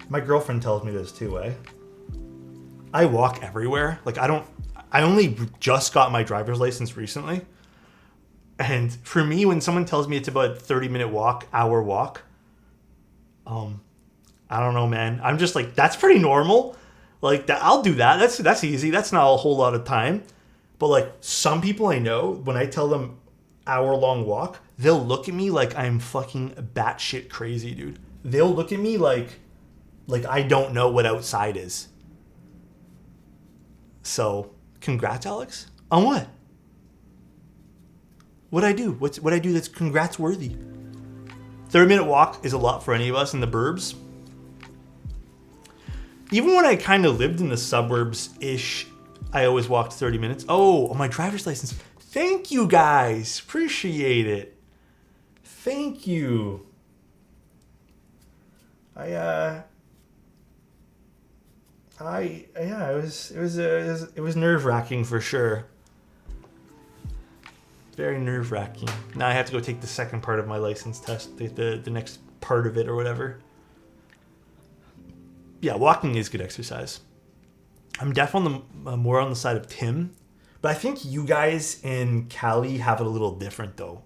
My girlfriend tells me this too, eh? I walk everywhere. Like I only just got my driver's license recently. And for me, when someone tells me it's about a 30-minute walk, hour walk, I don't know, man. I'm just like, that's pretty normal. Like that, I'll do that. That's easy. That's not a whole lot of time. But like some people I know, when I tell them hour-long walk, they'll look at me like I'm fucking batshit crazy, dude. They'll look at me like I don't know what outside is. So, congrats, Alex. On what? What'd I do? What'd I do that's congrats worthy? 30-minute walk is a lot for any of us in the burbs. Even when I kind of lived in the suburbs-ish, I always walked 30 minutes. Oh, my driver's license. Thank you, guys. Appreciate it. Thank you. It was nerve-wracking for sure. Very nerve-wracking. Now I have to go take the second part of my license test, the next part of it or whatever. Yeah, walking is good exercise. I'm definitely more on the side of Tim, but I think you guys in Cali have it a little different though,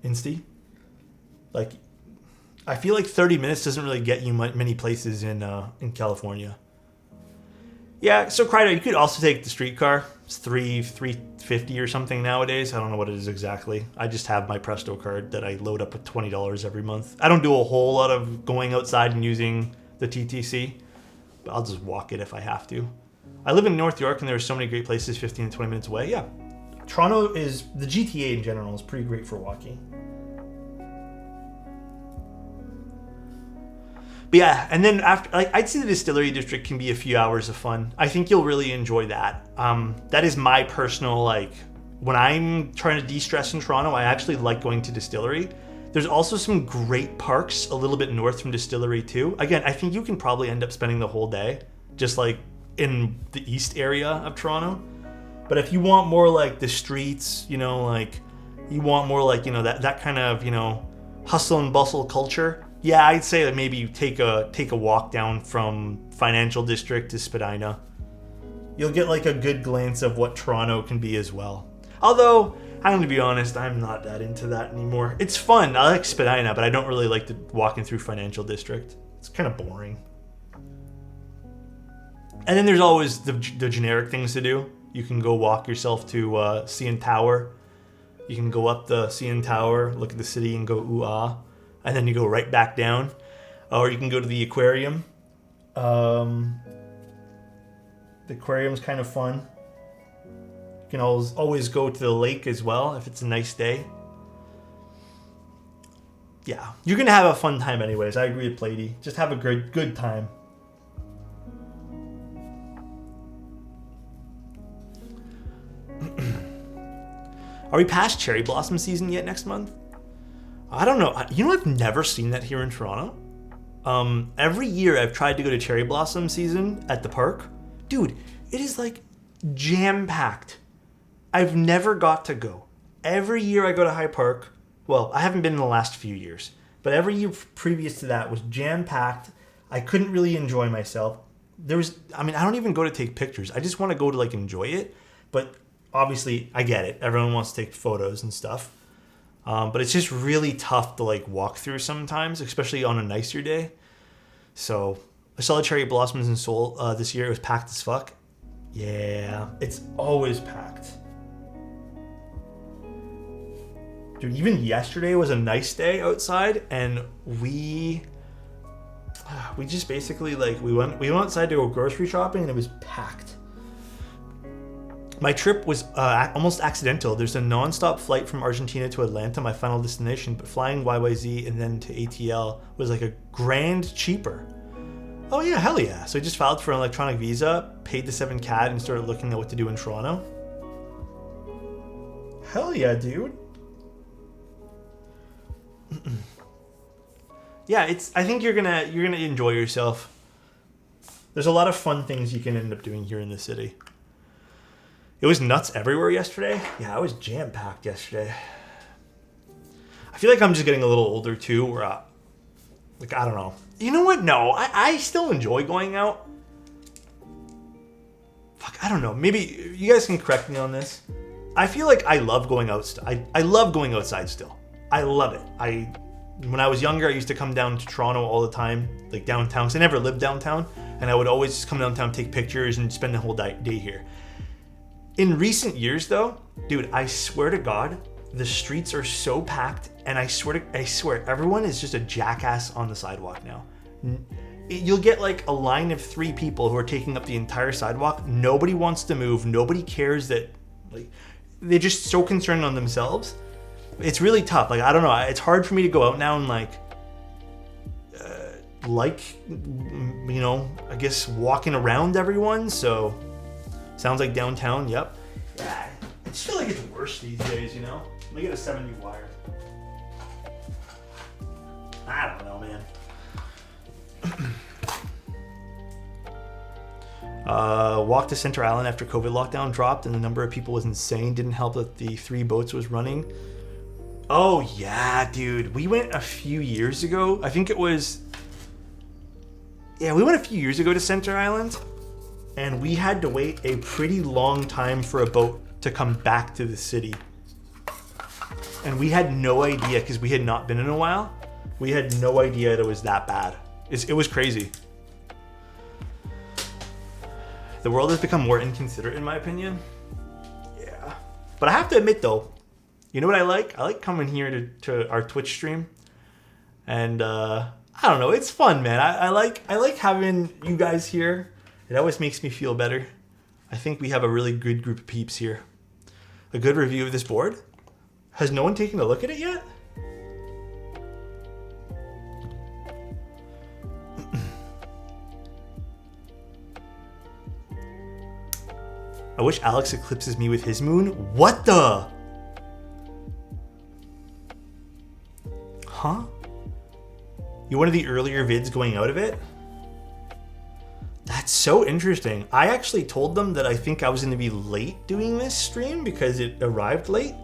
Insty? Like, I feel like 30 minutes doesn't really get you many places in California. Yeah, so Krydo, you could also take the streetcar. It's $3.50 or something nowadays. I don't know what it is exactly. I just have my Presto card that I load up with $20 every month. I don't do a whole lot of going outside and using the TTC, but I'll just walk it if I have to. I live in North York, and there are so many great places 15 to 20 minutes away. Yeah. Toronto is, the GTA in general is pretty great for walking. But yeah, and then after, like, I'd say the Distillery District can be a few hours of fun. I think you'll really enjoy that. That is my personal, like, when I'm trying to de-stress in Toronto, I actually like going to Distillery. There's also some great parks a little bit north from Distillery too. Again, I think you can probably end up spending the whole day just like in the east area of Toronto. But if you want more like the streets, you know, like you want more like, you know, that kind of, you know, hustle and bustle culture, yeah, I'd say that maybe you take a walk down from Financial District to Spadina. You'll get like a good glance of what Toronto can be as well. Although, I'm going to be honest, I'm not that into that anymore. It's fun. I like Spadina, but I don't really like walking through Financial District. It's kind of boring. And then there's always the generic things to do. You can go walk yourself to CN Tower. You can go up the CN Tower, look at the city and go ooh ah. And then you go right back down. Or you can go to the aquarium. The aquarium's kind of fun. You can always go to the lake as well if it's a nice day. Yeah, you're going to have a fun time anyways. I agree with Plady. Just have a good time. Are we past cherry blossom season yet next month? I don't know. You know, I've never seen that here in Toronto. Every year I've tried to go to cherry blossom season at the park. Dude, it is like jam-packed. I've never got to go. Every year I go to High Park. Well, I haven't been in the last few years. But every year previous to that was jam-packed. I couldn't really enjoy myself. I don't even go to take pictures. I just want to go to like enjoy it. But obviously, I get it. Everyone wants to take photos and stuff. But it's just really tough to like walk through sometimes, especially on a nicer day. So I saw the cherry blossoms in Seoul this year. It was packed as fuck. Yeah, it's always packed. Dude, even yesterday was a nice day outside, and we just basically like we went outside to go grocery shopping, and it was packed. My trip was almost accidental. There's a non-stop flight from Argentina to Atlanta, my final destination, but flying YYZ and then to ATL was like a grand cheaper. Oh yeah, hell yeah. So I just filed for an electronic visa, paid the 7 CAD, and started looking at what to do in Toronto. Hell yeah, dude. Yeah, I think you're gonna enjoy yourself. There's a lot of fun things you can end up doing here in the city. It was nuts everywhere yesterday. Yeah, I was jam-packed yesterday. I feel like I'm just getting a little older too, where I don't know. You know what? No, I still enjoy going out. Fuck, I don't know. Maybe you guys can correct me on this. I feel like I love going out. I love going outside still. I love it. When I was younger, I used to come down to Toronto all the time, like downtown, because I never lived downtown, and I would always just come downtown, take pictures, and spend the whole day here. In recent years, though, dude, I swear to God, the streets are so packed, and I swear, everyone is just a jackass on the sidewalk now. You'll get like a line of 3 people who are taking up the entire sidewalk. Nobody wants to move. Nobody cares that, like, they're just so concerned on themselves. It's really tough. Like, I don't know. It's hard for me to go out now and you know, I guess walking around everyone. So, sounds like downtown. Yep. Yeah, I just feel like it's worse these days, you know? Let me get a 70 wire. I don't know, man. Walked to Center Island after COVID lockdown dropped and the number of people was insane. Didn't help that the 3 boats was running. Oh yeah, dude. We went a few years ago. I think it was... Yeah, we went a few years ago to Center Island. And we had to wait a pretty long time for a boat to come back to the city. And we had no idea, because we had not been in a while. We had no idea it was that bad. It was crazy. The world has become more inconsiderate, in my opinion. Yeah. But I have to admit, though, you know what I like? I like coming here to our Twitch stream. And, I don't know. It's fun, man. I like having you guys here. It always makes me feel better. I think we have a really good group of peeps here. A good review of this board? Has no one taken a look at it yet? I wish Alex eclipses me with his moon. What the? Huh? You one of the earlier vids going out of it? That's so interesting. I actually told them that I think I was going to be late doing this stream because it arrived late.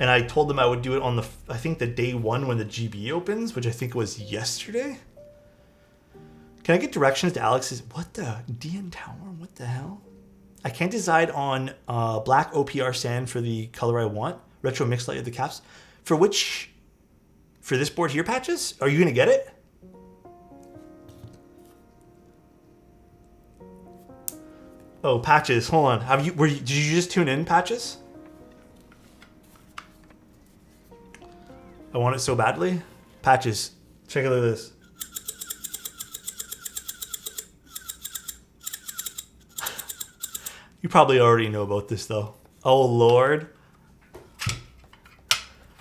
And I told them I would do it on the, I think the day one when the GB opens, which I think was yesterday. Can I get directions to Alex's? What the? DN Tower? What the hell? I can't decide on black OPR sand for the color I want. Retro mix light of the caps. For which? For this board here, Patches? Are you going to get it? Oh, Patches, hold on. Did you just tune in, Patches? I want it so badly. Patches, check a look at this. You probably already know about this though. Oh Lord.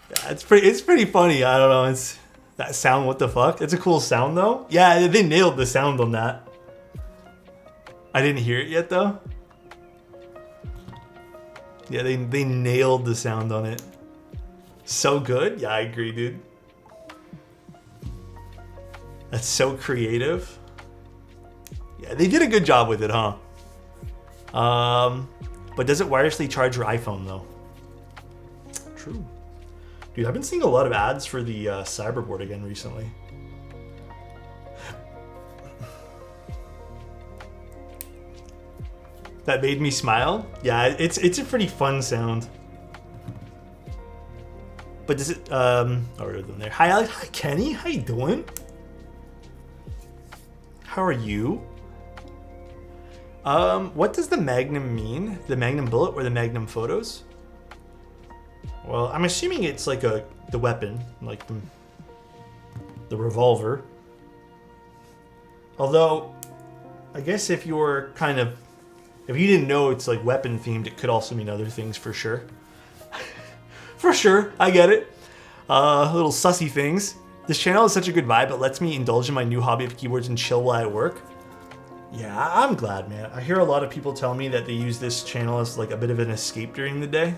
Yeah, it's pretty funny. I don't know. It's that sound. What the fuck? It's a cool sound though. Yeah, they nailed the sound on that. I didn't hear it yet though. Yeah, they nailed the sound on it. So good. Yeah, I agree, dude. That's so creative. Yeah, they did a good job with it, huh? But does it wirelessly charge your iPhone though? True. Dude, I've been seeing a lot of ads for the Cyberboard again recently. That made me smile. Yeah, it's a pretty fun sound. But does it? Oh, there. Hi, Alex. Hi, Kenny. How you doing? How are you? What does the Magnum mean? The Magnum bullet or the Magnum photos? Well, I'm assuming it's like the weapon, like the revolver. Although, I guess if you're if you didn't know it's like weapon themed, it could also mean other things for sure. For sure, I get it. Little sussy things. This channel is such a good vibe. It lets me indulge in my new hobby of keyboards and chill while I work. Yeah, I'm glad, man. I hear a lot of people tell me that they use this channel as like a bit of an escape during the day.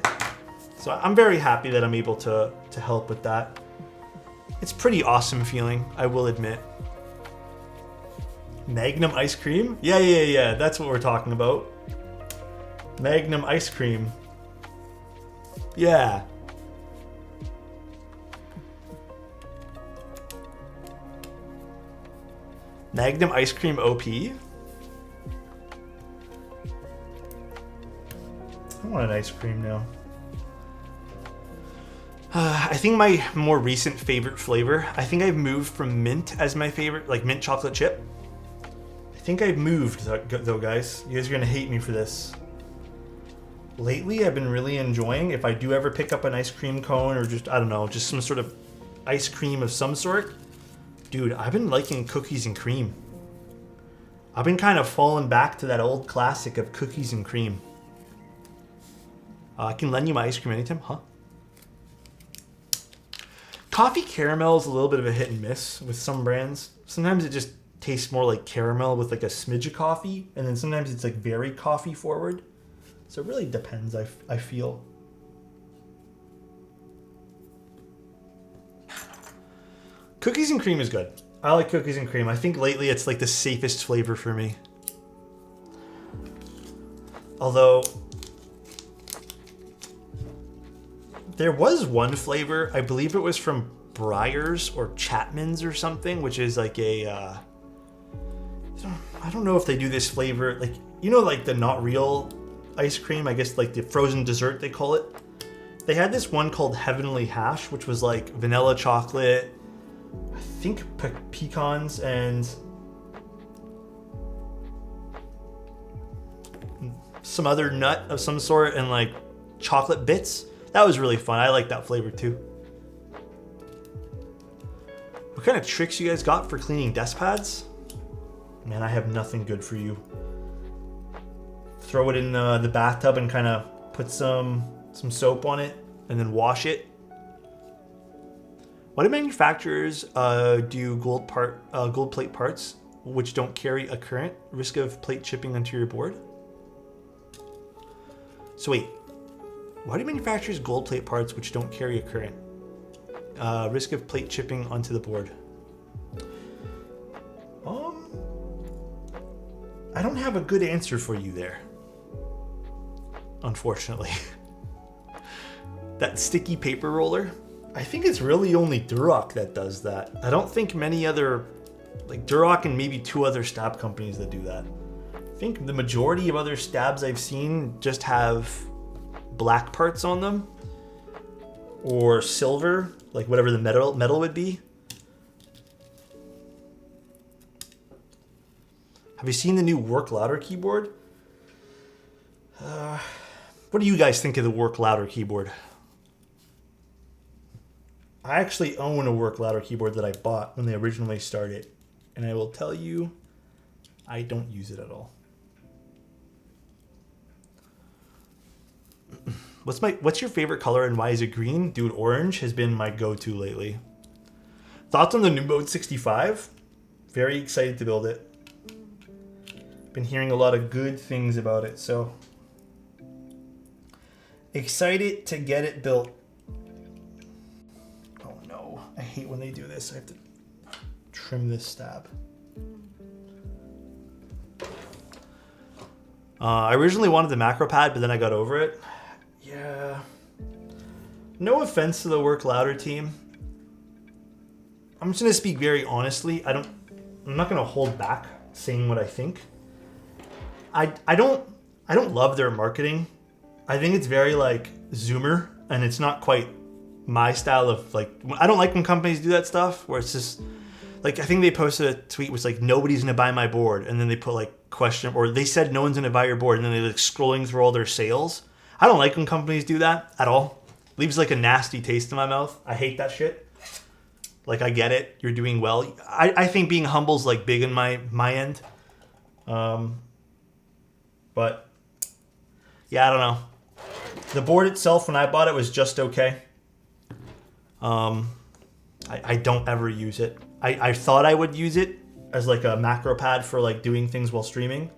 So I'm very happy that I'm able to help with that. It's pretty awesome feeling, I will admit. Magnum ice cream? Yeah, that's what we're talking about. Magnum ice cream. Yeah. Magnum ice cream OP? I want an ice cream now. I think my more recent favorite flavor, I think I've moved from mint as my favorite, like mint chocolate chip. I think I've moved though, guys. You guys are gonna hate me for this. Lately, I've been really enjoying, if I do ever pick up an ice cream cone or just, I don't know, just some sort of ice cream of some sort. Dude, I've been liking cookies and cream. I've been kind of falling back to that old classic of cookies and cream. I can lend you my ice cream anytime, huh? Coffee caramel is a little bit of a hit and miss with some brands. Sometimes it just tastes more like caramel with like a smidge of coffee, and then sometimes it's like very coffee forward. So it really depends, I feel. Cookies and cream is good. I like cookies and cream. I think lately it's like the safest flavor for me. Although, there was one flavor, I believe it was from Breyers or Chapman's or something, which is like a, I don't know if they do this flavor, like, you know, like the not real ice cream, I guess like the frozen dessert they call it. They had this one called Heavenly Hash, which was like vanilla chocolate, I think pecans and some other nut of some sort and like chocolate bits. That was really fun. I like that flavor too. What kind of tricks you guys got for cleaning desk pads? Man, I have nothing good for you. throw it in the bathtub and kind of put some soap on it and then wash it. Why do manufacturers do gold plate parts which don't carry a current? Risk of plate chipping onto your board? So wait, why do manufacturers gold plate parts which don't carry a current? Risk of plate chipping onto the board. I don't have a good answer for you there, unfortunately. That sticky paper roller, I think it's really only Duroc that does that. I don't think many other, like Duroc and maybe 2 other stab companies that do that. I think the majority of other stabs I've seen just have black parts on them or silver, like whatever the metal would be. Have you seen the new Work Louder keyboard? What do you guys think of the Work Louder keyboard? I actually own a Work Louder keyboard that I bought when they originally started, and I will tell you, I don't use it at all. What's your favorite color and why is it green? Dude, orange has been my go-to lately. Thoughts on the new Magnum65? Very excited to build it. Been hearing a lot of good things about it, so excited to get it built. Oh no, I hate when they do this. I have to trim this stab. I originally wanted the macro pad, but then I got over it. Yeah. No offense to the Work Louder team. I'm just gonna speak very honestly. I'm not gonna hold back saying what I think. I don't love their marketing. I think it's very like Zoomer, and it's not quite my style of like. I don't like when companies do that stuff where it's just like, I think they posted a tweet was like, nobody's gonna buy my board, and then they put like question, or they said no one's gonna buy your board, and then they're like scrolling through all their sales. I don't like when companies do that at all. Leaves like a nasty taste in my mouth. I hate that shit. Like, I get it, you're doing well. I think being humble's like big in my end. But yeah, I don't know. The board itself, when I bought it, was just okay. I don't ever use it. I thought I would use it as like a macro pad for like doing things while streaming.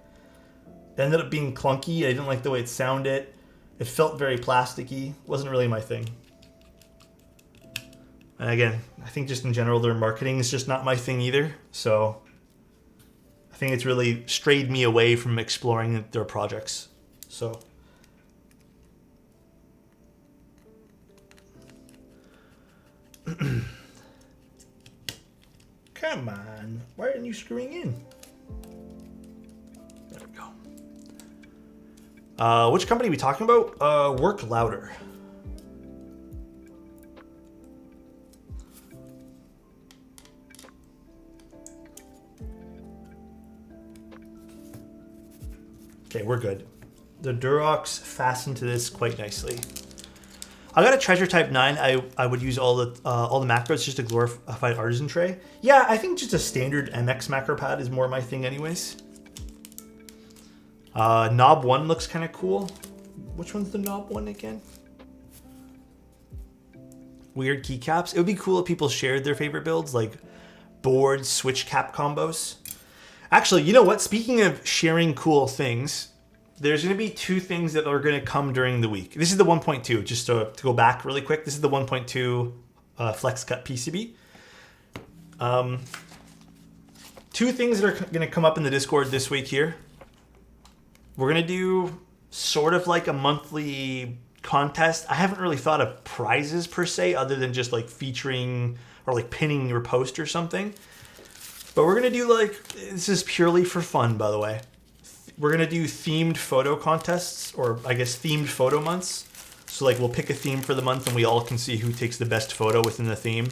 It ended up being clunky. I didn't like the way it sounded. It felt very plasticky. Wasn't really my thing. And again, I think just in general, their marketing is just not my thing either. So I think it's really strayed me away from exploring their projects. So come on, why aren't you screwing in? There we go. Which company are we talking about? Work Louder. Okay, we're good. The Durocs fasten to this quite nicely. I got a Treasure Type 9. I would use all the macros, just a glorified artisan tray. Yeah, I think just a standard MX macro pad is more my thing anyways. Knob 1 looks kind of cool. Which one's the knob 1 again? Weird keycaps. It would be cool if people shared their favorite builds, like board switch cap combos. Actually, you know what? Speaking of sharing cool things, there's going to be 2 things that are going to come during the week. This is the 1.2, just to go back really quick. This is the 1.2 Flex Cut PCB. 2 things that are going to come up in the Discord this week here. We're going to do sort of like a monthly contest. I haven't really thought of prizes per se, other than just like featuring or like pinning your post or something. But we're going to do like, this is purely for fun, by the way. We're going to do themed photo contests, or I guess themed photo months. So like we'll pick a theme for the month and we all can see who takes the best photo within the theme.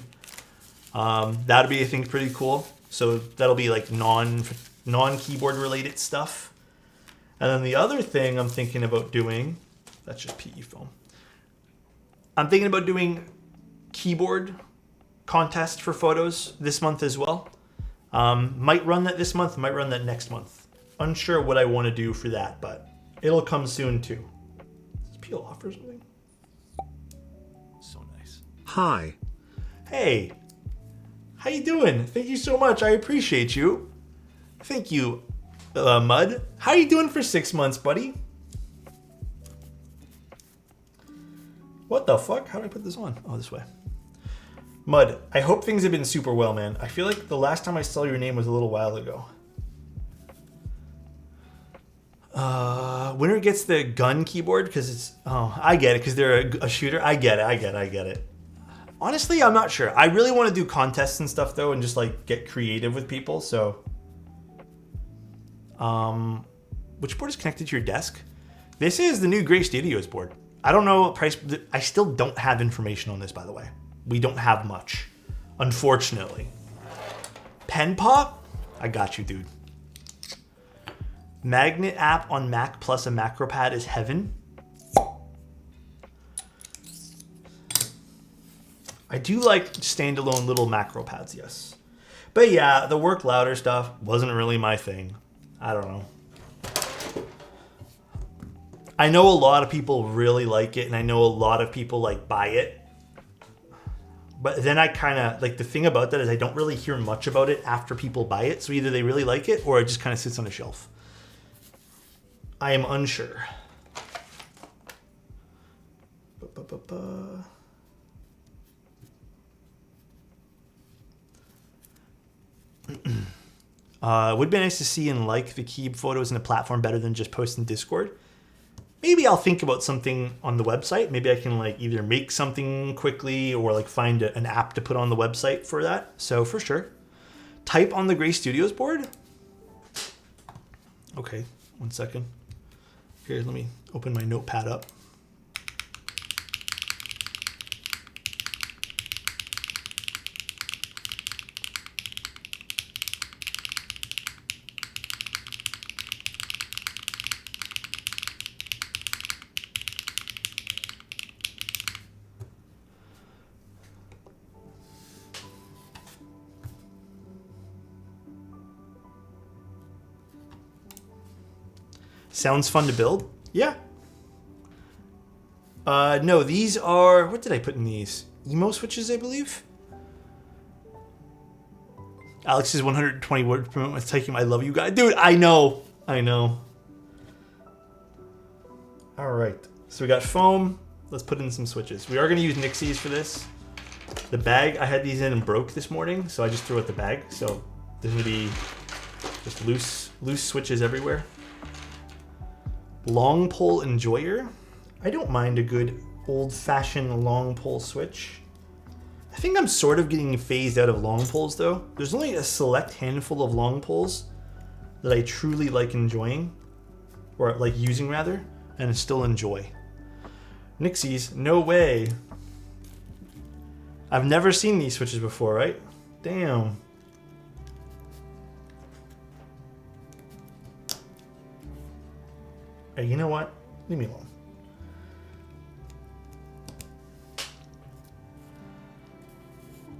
That'll be, I think, pretty cool. So that'll be like non-keyboard related stuff. And then the other thing I'm thinking about doing, that's just PE foam. I'm thinking about doing keyboard contest for photos this month as well. Might run that this month, might run that next month. Unsure what I want to do for that, but It'll come soon too. Does this peel off or something? So nice. Hi. Hey. How you doing? Thank you so much. I appreciate you. Thank you, Mud. How you doing for 6 months, buddy? What the fuck? How do I put this on? Oh, this way. Mud, I hope things have been super well, man. I feel like the last time I saw your name was a little while ago. Winner gets the gun keyboard because it's... Oh, I get it, because they're a shooter. I get it. Honestly, I'm not sure. I really want to do contests and stuff, though, and just, like, get creative with people, so... Which board is connected to your desk? This is the new Gray Studios board. I don't know price. I still don't have information on this, by the way. We don't have much, unfortunately. Pen pop? I got you, dude. Magnet app on Mac plus a macro pad is heaven. I do like standalone little macro pads, yes. But yeah, the work louder stuff wasn't really my thing. I don't know. I know a lot of people really like it, and I know a lot of people like buy it. But then I kind of, like, the thing about that is I don't really hear much about it after people buy it. So either they really like it or it just kind of sits on a shelf. I am unsure. It would be nice to see and like the Keeb photos in a platform better than just post in Discord. Maybe I'll think about something on the website. Maybe I can like either make something quickly or like find an app to put on the website for that. So for sure. Type on the Gray Studios board. Okay, 1 second. Here, let me open my notepad up. Sounds fun to build? Yeah. No, these are... What did I put in these? Emo switches, I believe? Alex's 120 word promote was taking I love you guys. Dude, I know. All right. So we got foam. Let's put in some switches. We are going to use Nixies for this. The bag, I had these in and broke this morning, so I just threw out the bag. So there's going to be just loose switches everywhere. Long pole enjoyer. I don't mind a good old-fashioned long pole switch. I think I'm sort of getting phased out of long poles though. There's only a select handful of long poles that I truly like enjoying, or like using rather, and still enjoy. Nixies, no way. I've never seen these switches before, right? Damn. Hey, you know what? Leave me alone.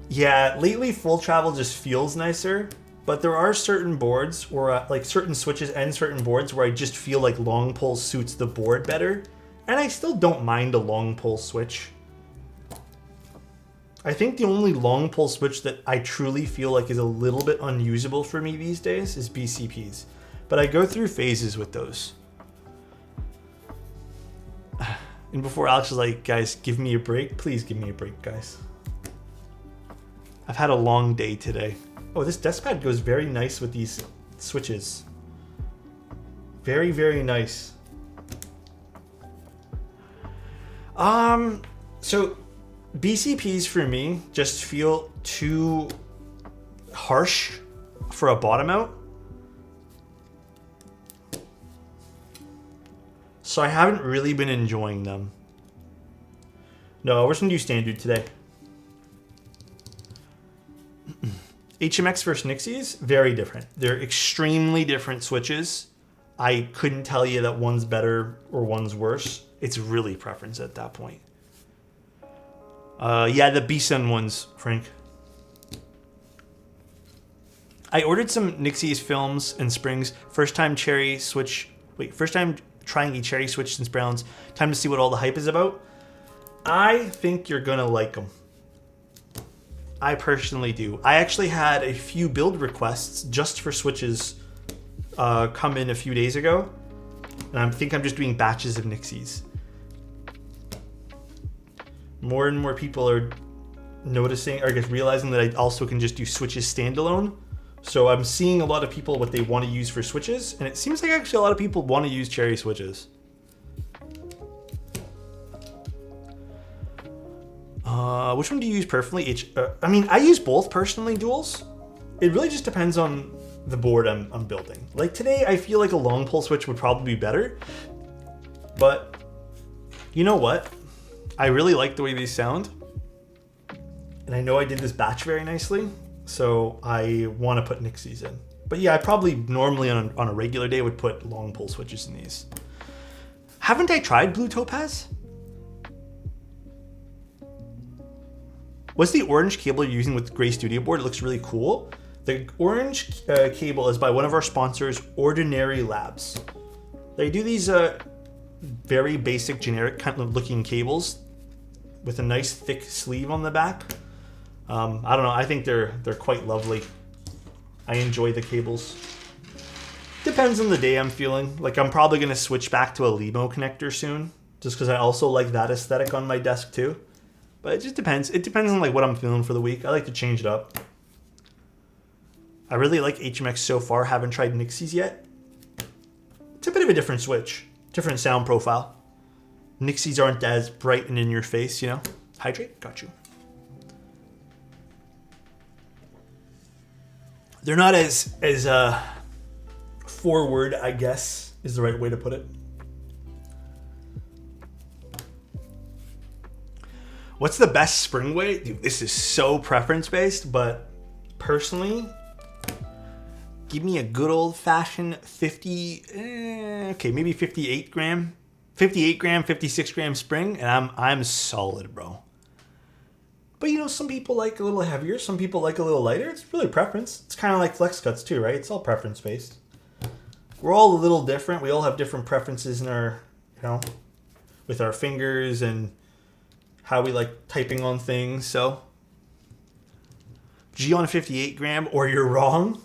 Yeah, lately full travel just feels nicer, but there are certain boards or like certain switches and certain boards where I just feel like long pole suits the board better, and I still don't mind a long pole switch. I think the only long pole switch that I truly feel like is a little bit unusable for me these days is BCPs, but I go through phases with those. And before Alex was like, guys, give me a break. Please give me a break, guys. I've had a long day today. Oh, this desk pad goes very nice with these switches. Very, very nice. So BCPs for me just feel too harsh for a bottom out. So I haven't really been enjoying them. No, we're just gonna do standard today. HMX versus Nixies, very different. They're extremely different switches. I couldn't tell you that one's better or one's worse. It's really preference at that point. Yeah, the B-Sun ones, Frank. I ordered some Nixies films and springs. First time trying a cherry switch since Brown's. Time to see what all the hype is about. I think you're going to like them. I personally do. I actually had a few build requests just for switches come in a few days ago. And I think I'm just doing batches of Nixies. More and more people are noticing, or I guess realizing that I also can just do switches standalone. So I'm seeing a lot of people what they want to use for switches, and it seems like actually a lot of people want to use cherry switches. Which one do you use personally? I mean, I use both personally, duals. It really just depends on the board I'm building. Like today, I feel like a long pull switch would probably be better, but you know what? I really like the way these sound, and I know I did this batch very nicely, so I want to put Nixies in. But yeah, I probably normally on a regular day would put long pull switches in these. Haven't I tried blue topaz? What's the orange cable you're using with gray studio board? It looks really cool. The orange cable is by one of our sponsors, Ordinary Labs. They do these very basic, generic kind of looking cables with a nice thick sleeve on the back. I don't know. I think they're quite lovely. I enjoy the cables. Depends on the day I'm feeling. Like I'm probably gonna switch back to a Limo connector soon, just because I also like that aesthetic on my desk too. But it just depends. It depends on like what I'm feeling for the week. I like to change it up. I really like HMX so far. Haven't tried Nixies yet. It's a bit of a different switch, different sound profile. Nixies aren't as bright and in your face, you know. Hydrate, got you. They're not as forward, I guess, is the right way to put it. What's the best spring weight? Dude, this is so preference based, but personally, give me a good old fashioned 50, okay, maybe 58 gram, 56 gram spring, and I'm solid, bro. But you know, some people like a little heavier, some people like a little lighter. It's really preference. It's kind of like flex cuts too, right? It's all preference based. We're all a little different. We all have different preferences in our, you know, with our fingers and how we like typing on things. So G on a 58 gram, or you're wrong.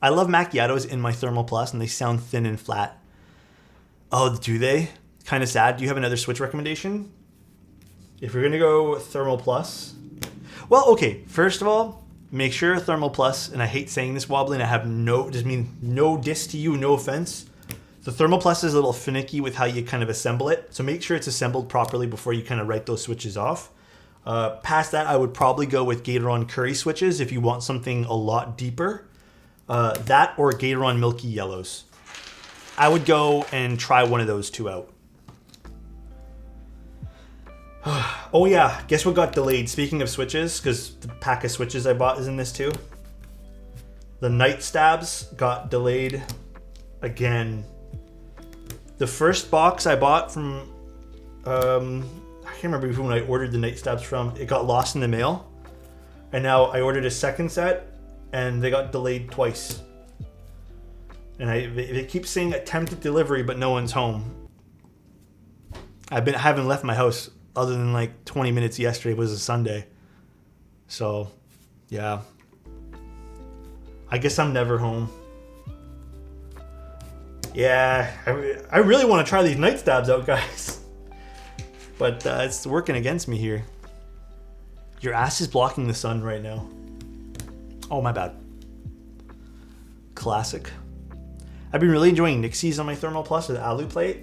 I love macchiatos in my Thermal Plus, and they sound thin and flat. Oh, do they? Kind of sad. Do you have another switch recommendation? If you're gonna go Thermal Plus, well, okay. First of all, make sure Thermal Plus, and I hate saying this wobbly, and I have no diss to you, no offense. The Thermal Plus is a little finicky with how you kind of assemble it, so make sure it's assembled properly before you kind of write those switches off. Past that, I would probably go with Gatoron Curry switches if you want something a lot deeper. That or Gatoron Milky Yellows. I would go and try one of those two out. Oh yeah, guess what got delayed? Speaking of switches, because the pack of switches I bought is in this too. The Night Stabs got delayed again. The first box I bought from, I can't remember who I ordered the Night Stabs from. It got lost in the mail. And now I ordered a second set, and they got delayed twice. And they keep saying attempted delivery, but no one's home. I haven't left my house other than like 20 minutes yesterday. It was a Sunday. So, yeah. I guess I'm never home. Yeah, I really want to try these Night Stabs out, guys. But it's working against me here. Your ass is blocking the sun right now. Oh, my bad. Classic. I've been really enjoying Nixies on my Thermal Plus with Alu plate.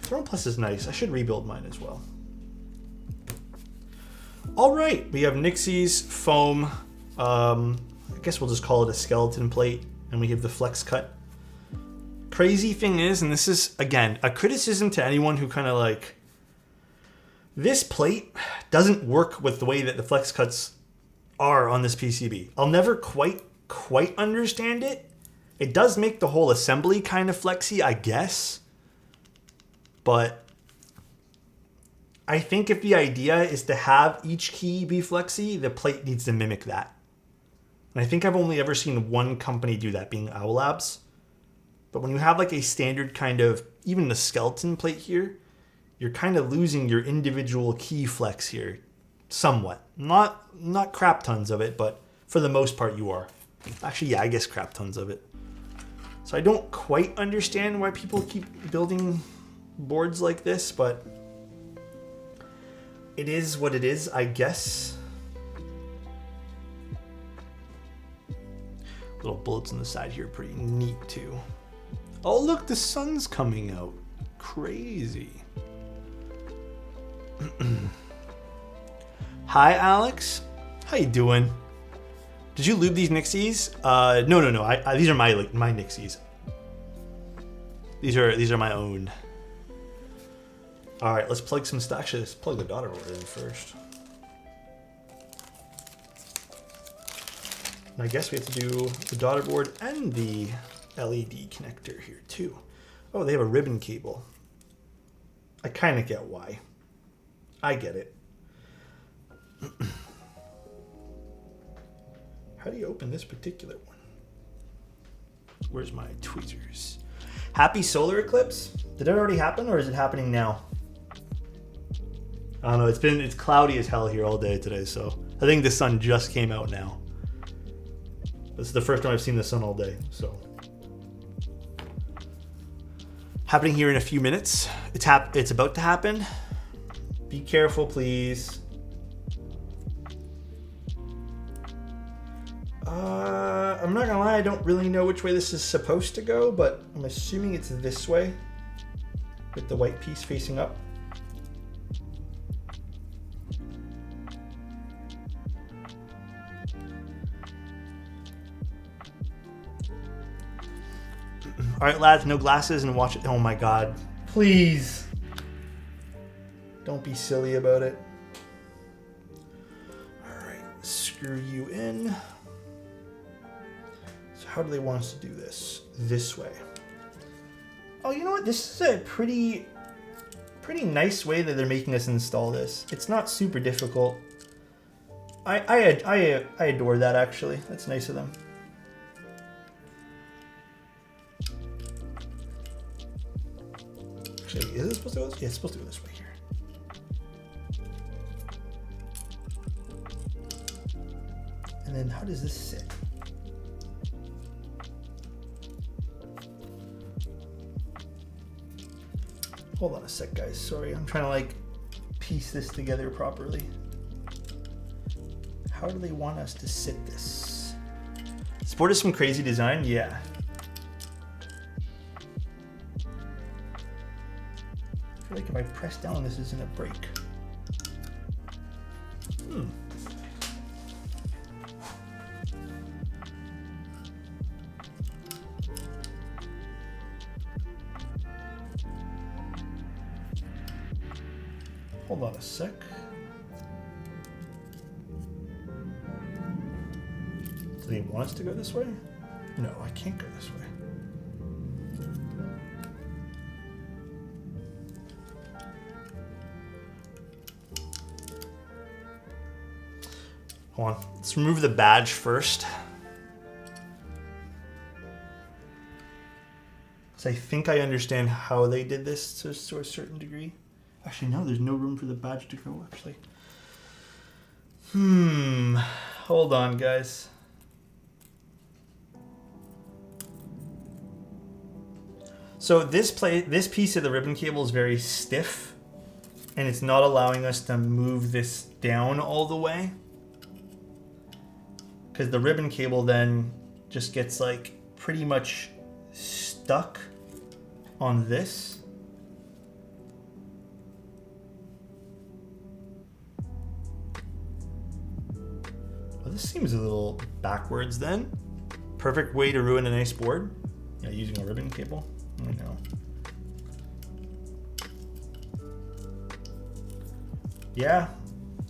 Thermal Plus is nice. I should rebuild mine as well. All right, we have Nixies, foam. I guess we'll just call it a skeleton plate. And we have the flex cut. Crazy thing is, and this is, again, a criticism to anyone who kind of like, this plate doesn't work with the way that the flex cuts are on this PCB. I'll never quite understand it. It does make the whole assembly kind of flexy, I guess. But I think if the idea is to have each key be flexy, the plate needs to mimic that. And I think I've only ever seen one company do that, being Owl Labs. But when you have like a standard kind of, even the skeleton plate here, you're kind of losing your individual key flex here. Somewhat. Not crap tons of it, but for the most part you are. Actually, yeah, I guess crap tons of it. So I don't quite understand why people keep building boards like this, but it is what it is, I guess. Little bullets on the side here, pretty neat too. Oh look, the sun's coming out. Crazy. Hi Alex, how you doing? Did you lube these Nixies? No. These are my Nixies. These are my own. All right, let's plug some stuff. Actually, let's plug the Daughterboard in first. And I guess we have to do the Daughterboard and the LED connector here too. Oh, they have a ribbon cable. I kind of get why. I get it. How do you open this particular one? Where's my tweezers? Happy solar eclipse? Did it already happen or is it happening now? I don't know. It's cloudy as hell here all day today, so I think the sun just came out now. This is the first time I've seen the sun all day, so. Happening here in a few minutes. It's about to happen. Be careful, please. I'm not gonna lie, I don't really know which way this is supposed to go, but I'm assuming it's this way with the white piece facing up. All right, lads, no glasses and watch it. Oh my God, please. Don't be silly about it. All right, screw you in. So how do they want us to do this? This way. Oh, you know what? This is a pretty nice way that they're making us install this. It's not super difficult. I adore that, actually. That's nice of them. Actually, is it supposed to go this way? Yeah, it's supposed to go this way here. And then how does this sit? Hold on a sec, guys. Sorry, I'm trying to like piece this together properly. How do they want us to sit this? This board is some crazy design, yeah. I feel like if I press down, this isn't a break. Hold on a sec. Do they want us to go this way? No, I can't go this way. Hold on, let's remove the badge first. So I think I understand how they did this to a certain degree. Actually, no, there's no room for the badge to go, actually. Hold on, guys. So this piece of the ribbon cable is very stiff, and it's not allowing us to move this down all the way. Because the ribbon cable then just gets like pretty much stuck on this. Well, this seems a little backwards then. Perfect way to ruin a nice board. Yeah, using a ribbon cable. I know. Yeah,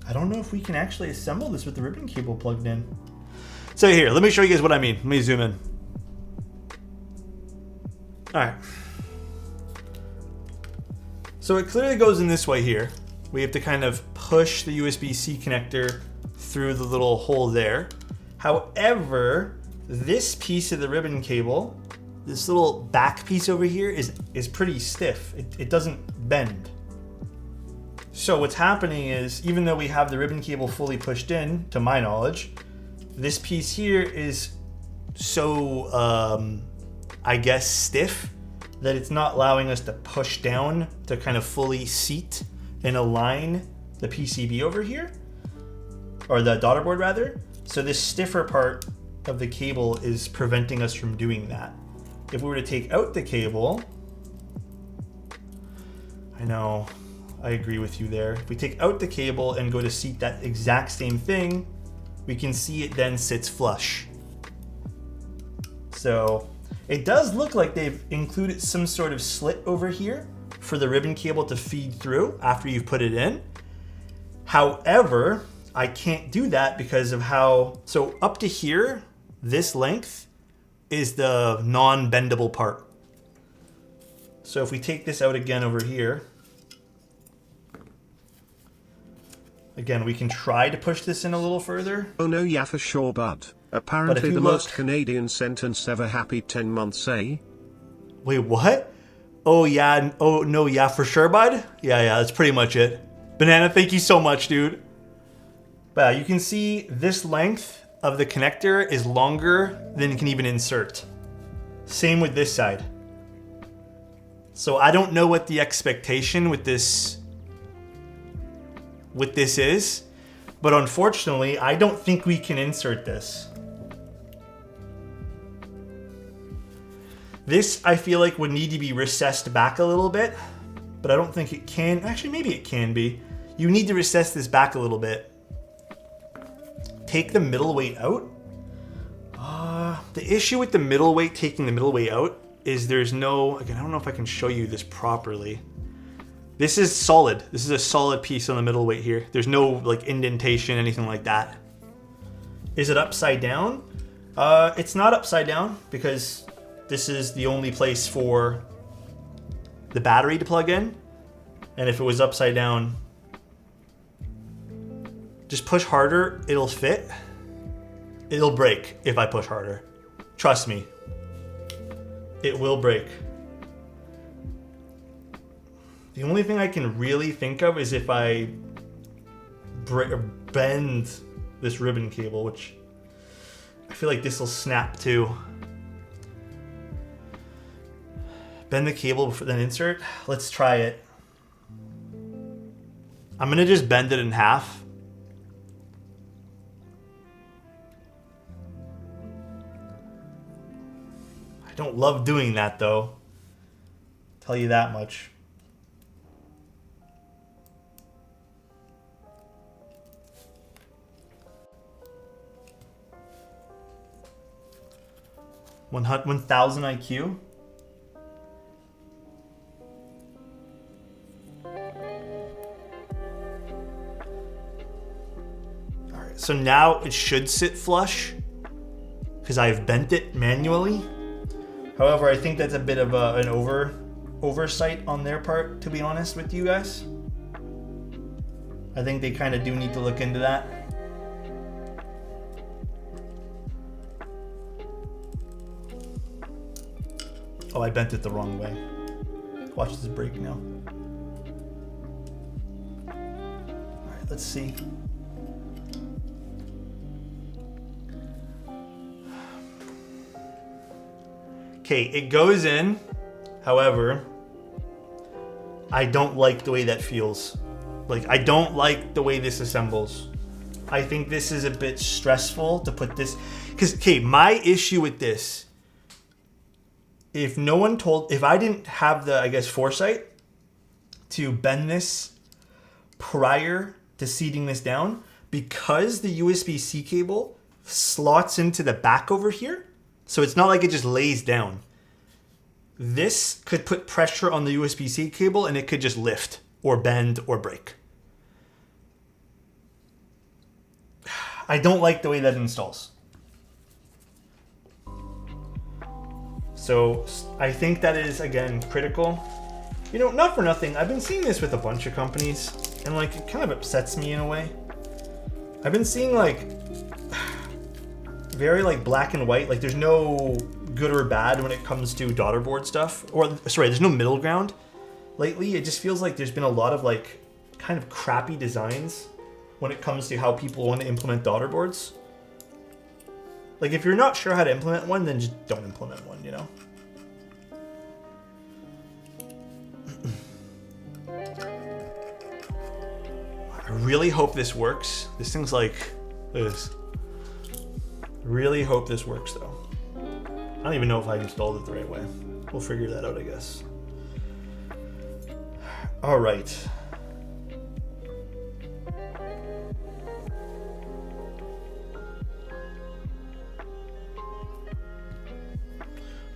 I don't know if we can actually assemble this with the ribbon cable plugged in. So here, let me show you guys what I mean. Let me zoom in. All right. So it clearly goes in this way here. We have to kind of push the USB-C connector through the little hole there. However, this piece of the ribbon cable this little back piece over here is pretty stiff. It doesn't bend. So what's happening is, even though we have the ribbon cable fully pushed in, to my knowledge, this piece here is so, I guess, stiff that it's not allowing us to push down to kind of fully seat and align the PCB over here, or the daughterboard rather. So this stiffer part of the cable is preventing us from doing that. If we were to take out the cable, I know, I agree with you there. If we take out the cable and go to seat that exact same thing, we can see it then sits flush. So it does look like they've included some sort of slit over here for the ribbon cable to feed through after you've put it in. However, I can't do that because of how, so up to here, this length is the non-bendable part. So if we take this out again over here, again, we can try to push this in a little further. Oh no, yeah, for sure, bud. Apparently the most Canadian sentence ever. Happy 10 months, eh? Wait, what? Oh yeah, oh no, yeah, for sure, bud? Yeah, that's pretty much it. Banana, thank you so much, dude. But you can see this length of the connector is longer than you can even insert. Same with this side. So I don't know what the expectation with this is, but unfortunately, I don't think we can insert this. This, I feel like, would need to be recessed back a little bit, but I don't think it can. Actually, maybe it can be. You need to recess this back a little bit. Take the middle weight out. The issue with the middle weight, taking the middle weight out, is there's no, again, I don't know if I can show you this properly. This is solid. This is a solid piece on the middle weight here. There's no like indentation, anything like that. Is it upside down? It's not upside down because this is the only place for the battery to plug in. And if it was upside down, just push harder, it'll fit. It'll break if I push harder. Trust me, it will break. The only thing I can really think of is if I bend this ribbon cable, which I feel like this will snap too. Bend the cable before then insert. Let's try it. I'm gonna just bend it in half. I don't love doing that though. Tell you that much. $1,000 IQ. All right, so now it should sit flush because I've bent it manually. However, I think that's a bit of an oversight on their part, to be honest with you guys. I think they kind of do need to look into that. Oh, I bent it the wrong way. Watch this break now. All right, let's see. Okay, it goes in. However, I don't like the way that feels. Like, I don't like the way this assembles. I think this is a bit stressful to put this, because, okay, my issue with this, if I didn't have the, I guess, foresight to bend this prior to seating this down, because the USB-C cable slots into the back over here, so it's not like it just lays down. This could put pressure on the USB-C cable and it could just lift or bend or break. I don't like the way that installs. So I think that is, again, critical. You know, not for nothing, I've been seeing this with a bunch of companies and like it kind of upsets me in a way. I've been seeing like very like black and white. Like there's no good or bad when it comes to Daughterboard stuff. Or sorry, there's no middle ground. Lately, it just feels like there's been a lot of like kind of crappy designs when it comes to how people want to implement Daughterboards. Like if you're not sure how to implement one, then just don't implement one, you know? I really hope this works. This thing's like, look at this. Really hope this works though. I don't even know if I installed it the right way. We'll figure that out, I guess. All right.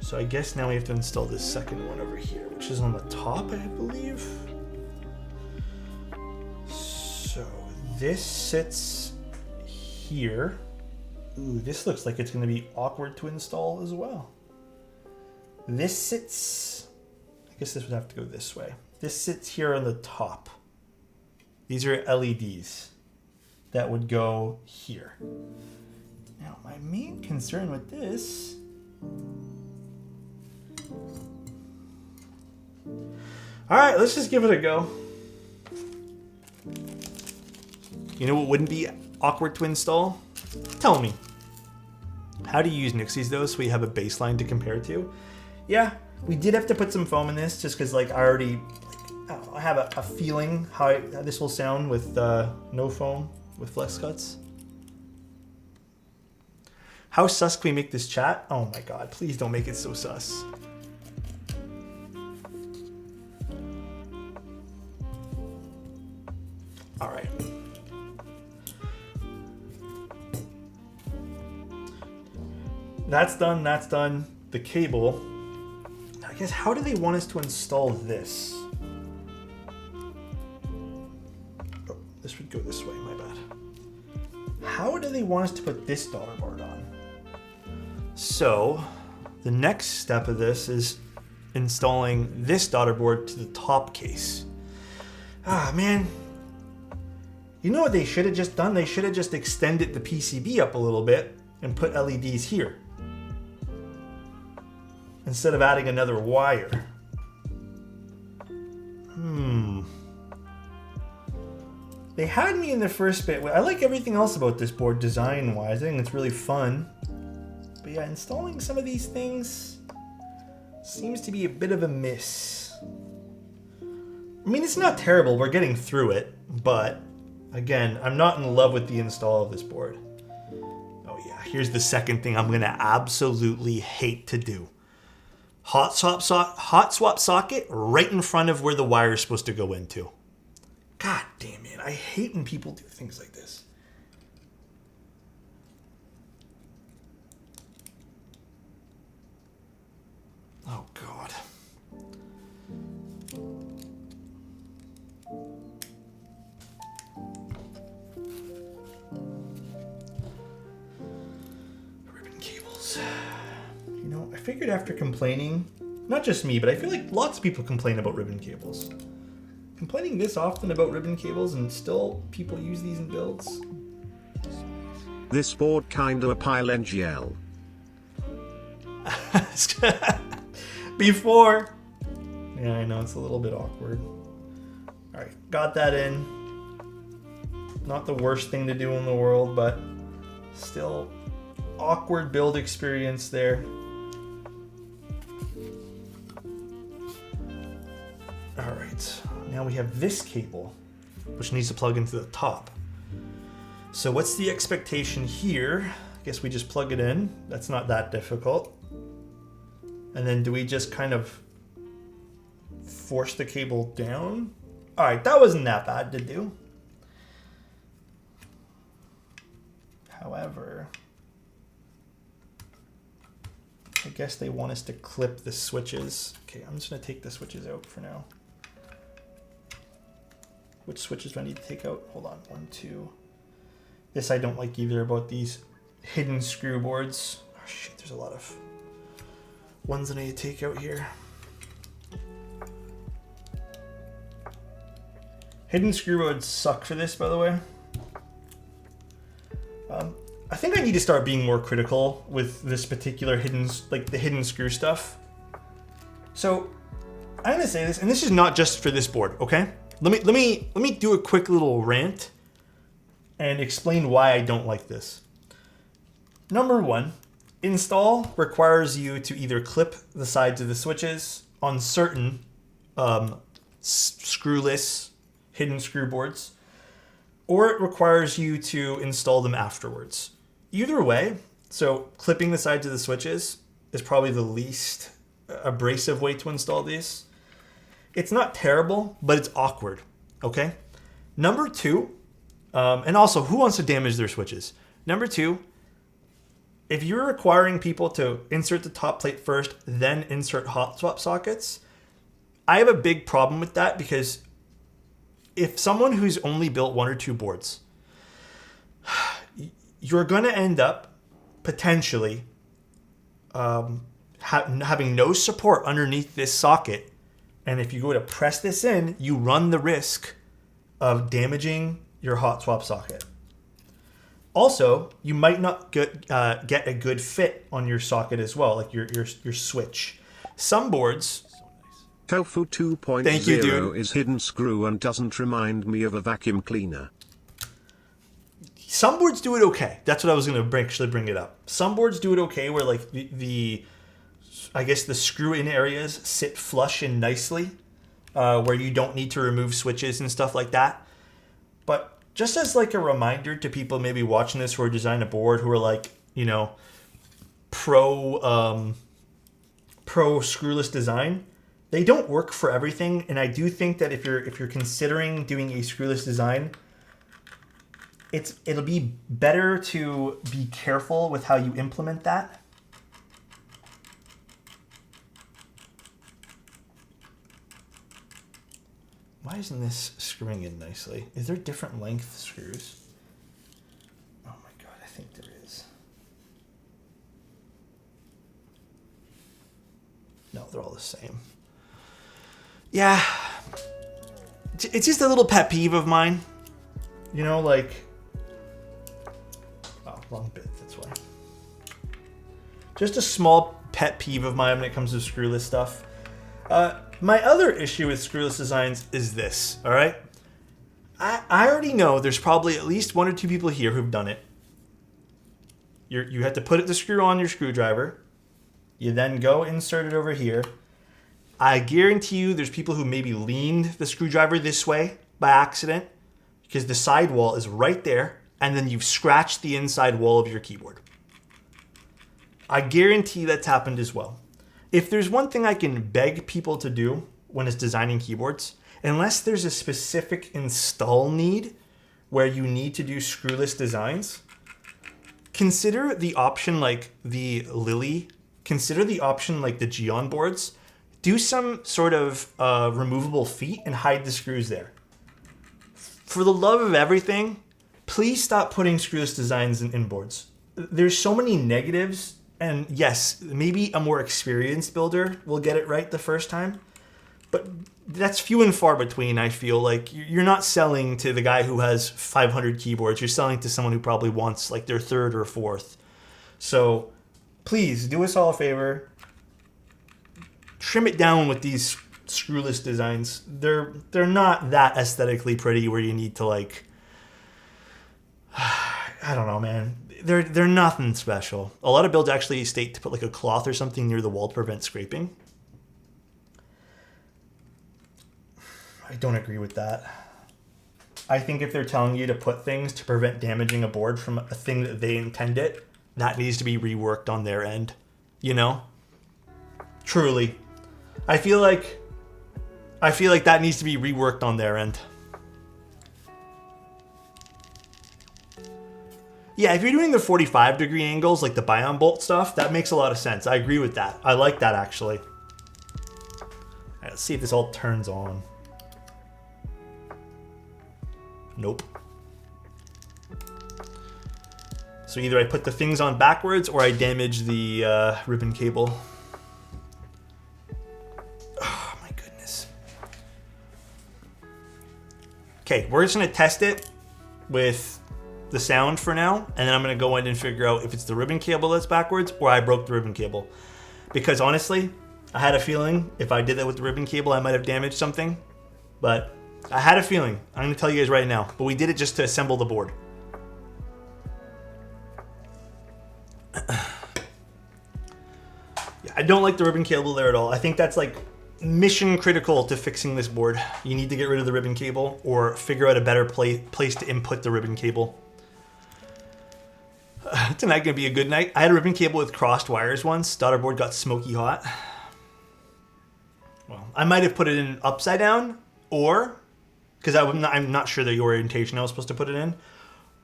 So I guess now we have to install this second one over here, which is on the top, I believe. So this sits here. Ooh, this looks like it's going to be awkward to install as well. This sits, I guess this would have to go this way. This sits here on the top. These are LEDs that would go here. Now, my main concern with this, all right, let's just give it a go. You know what wouldn't be awkward to install? Tell me. How do you use Nixies though, so we have a baseline to compare to? Yeah, we did have to put some foam in this just because like I already, like, I don't know, I have a feeling how this will sound with no foam with flex cuts. How sus can we make this chat? Oh my god, please don't make it so sus. All right. That's done, that's done. The cable. I guess, how do they want us to install this? Oh, this would go this way, my bad. How do they want us to put this Daughterboard on? So, the next step of this is installing this Daughterboard to the top case. Ah, man. You know what they should have just done? They should have just extended the PCB up a little bit and put LEDs here, instead of adding another wire. They had me in the first bit. I like everything else about this board design-wise. I think it's really fun. But yeah, installing some of these things seems to be a bit of a miss. I mean, it's not terrible. We're getting through it. But, again, I'm not in love with the install of this board. Oh yeah, here's the second thing I'm going to absolutely hate to do. Hot swap socket right in front of where the wire is supposed to go into. God damn it. I hate when people do things like this. Oh, God. Ribbon cables. You know, I figured after complaining, not just me, but I feel like lots of people complain about ribbon cables. Complaining this often about ribbon cables and still people use these in builds. This board kinda a pile NGL. Before. Yeah, I know, it's a little bit awkward. Alright, got that in. Not the worst thing to do in the world, but still awkward build experience there. Alright, now we have this cable, which needs to plug into the top. So what's the expectation here? I guess we just plug it in. That's not that difficult. And then do we just kind of force the cable down? All right, that wasn't that bad to do. However, I guess they want us to clip the switches. Okay, I'm just gonna take the switches out for now. Which switches do I need to take out? Hold on, 1, 2. This I don't like either about these hidden screw boards. Oh shit, there's a lot of ones that I need to take out here. Hidden screw boards suck for this, by the way. A think I need to start being more critical with this particular the hidden screw stuff. So I'm gonna say this, and this is not just for this board, okay? Let me do a quick little rant and explain why I don't like this. Number one, install requires you to either clip the sides of the switches on certain screwless hidden screw boards, or it requires you to install them afterwards. Either way, so clipping the sides of the switches is probably the least abrasive way to install these. It's not terrible, but it's awkward, okay? Number two, and also, who wants to damage their switches? Number two, if you're requiring people to insert the top plate first, then insert hot swap sockets, I have a big problem with that, because if someone who's only built 1 or 2 boards, you're going to end up potentially having no support underneath this socket. And if you go to press this in, you run the risk of damaging your hot swap socket. Also, you might not get a good fit on your socket as well, like your switch. Some boards... Tofu 2.0 is hidden screw and doesn't remind me of a vacuum cleaner. Some boards do it okay. That's what I was going to actually bring it up. Some boards do it okay, where like I guess the screw in areas sit flush and nicely, where you don't need to remove switches and stuff like that. But just as like a reminder to people maybe watching this who are designing a board, who are like, you know, pro screwless design, they don't work for everything. And I do think that if you're considering doing a screwless design, it'll be better to be careful with how you implement that. Why isn't this screwing in nicely? Is there different length screws? Oh my god, I think there is. No, they're all the same. Yeah. It's just a little pet peeve of mine. You know, like... Oh, wrong bit, that's why. Just a small pet peeve of mine when it comes to screwless stuff. My other issue with screwless designs is this, all right? I already know there's probably at least 1 or 2 people here who've done it. You have to put the screw on your screwdriver. You then go insert it over here. I guarantee you there's people who maybe leaned the screwdriver this way by accident, because the side wall is right there, and then you've scratched the inside wall of your keyboard. I guarantee that's happened as well. If there's one thing I can beg people to do when it's designing keyboards, unless there's a specific install need where you need to do screwless designs, consider the option like the Lily, consider the option like the Geon boards. Do some sort of removable feet and hide the screws there. For the love of everything, please stop putting screwless designs in boards. There's so many negatives. And yes, maybe a more experienced builder will get it right the first time, but that's few and far between. I feel like you're not selling to the guy who has 500 keyboards. You're selling to someone who probably wants like their 3rd or 4th. So please do us all a favor. Trim it down with these screwless designs. They're not that aesthetically pretty where you need to like, I don't know, man. They're nothing special. A lot of builds actually state to put like a cloth or something near the wall to prevent scraping. I don't agree with that. I think if they're telling you to put things to prevent damaging a board from a thing that they intended, that needs to be reworked on their end. You know? Truly. I feel like that needs to be reworked on their end. Yeah, if you're doing the 45-degree angles, like the Bion bolt stuff, that makes a lot of sense. I agree with that. I like that, actually. All right, let's see if this all turns on. Nope. So either I put the things on backwards or I damage the ribbon cable. Oh, my goodness. Okay, we're just going to test it with the sound for now, and then I'm gonna go in and figure out if it's the ribbon cable that's backwards or I broke the ribbon cable. Because honestly, I had a feeling if I did that with the ribbon cable, I might have damaged something. But I had a feeling. I'm gonna tell you guys right now. But we did it just to assemble the board. Yeah, I don't like the ribbon cable there at all. I think that's like mission critical to fixing this board. You need to get rid of the ribbon cable or figure out a better place to input the ribbon cable. Tonight gonna be a good night. I had a ribbon cable with crossed wires once. Daughterboard got smoky hot. Well, I might have put it in upside down, or because I'm not sure the orientation I was supposed to put it in,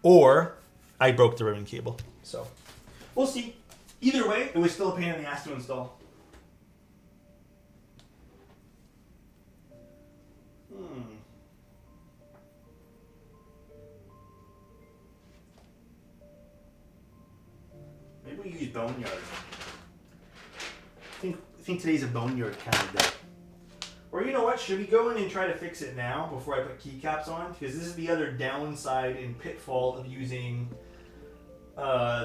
or I broke the ribbon cable. So we'll see. Either way, it was still a pain in the ass to install. Maybe we use Boneyard. I think today's a Boneyard kind of day. Or you know what? Should we go in and try to fix it now before I put keycaps on? Because this is the other downside and pitfall of using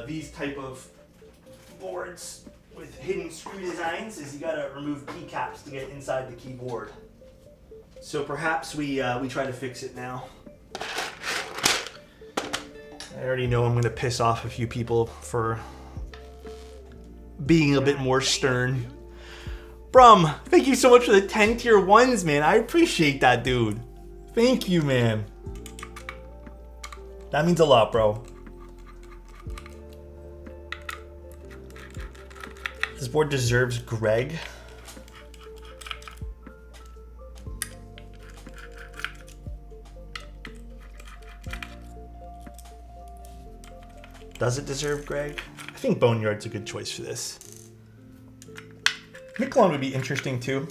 these type of boards with hidden screw designs is you gotta remove keycaps to get inside the keyboard. So perhaps we try to fix it now. I already know I'm gonna piss off a few people for being a bit more stern. Brum, thank you so much for the 10 tier 1s, man. I appreciate that, dude. Thank you, man. That means a lot, bro. This board deserves Greg. Does it deserve Greg? I think Boneyard's a good choice for this. Miquelon would be interesting too.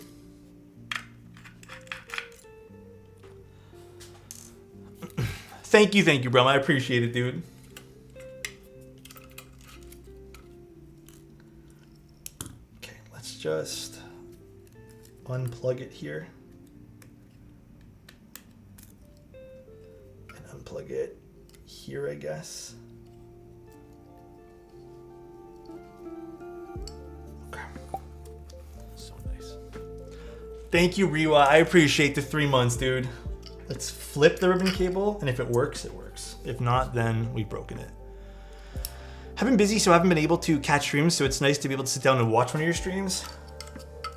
Thank you, bro. I appreciate it, dude. Okay, let's just unplug it here. And unplug it here, I guess. Thank you, Riwa. I appreciate the 3 months, dude. Let's flip the ribbon cable, and if it works, it works. If not, then we've broken it. I've been busy, so I haven't been able to catch streams, so it's nice to be able to sit down and watch one of your streams.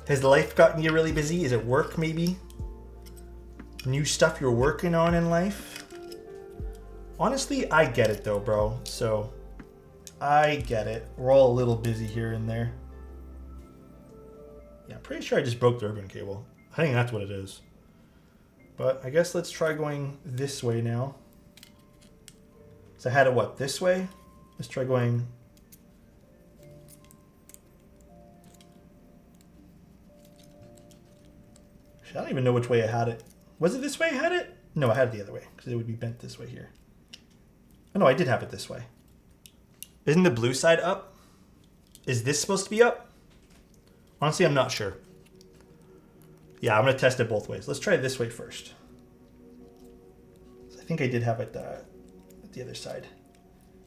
Has life gotten you really busy? Is it work, maybe? New stuff you're working on in life? Honestly, I get it, though, bro. So, I get it. We're all a little busy here and there. Yeah, I'm pretty sure I just broke the ribbon cable. I think that's what it is. But I guess let's try going this way now. So I had it, what, this way? Let's try going... I don't even know which way I had it. Was it this way I had it? No, I had it the other way, because it would be bent this way here. Oh no, I did have it this way. Isn't the blue side up? Is this supposed to be up? Honestly, I'm not sure. Yeah, I'm going to test it both ways. Let's try it this way first. I think I did have it at the other side.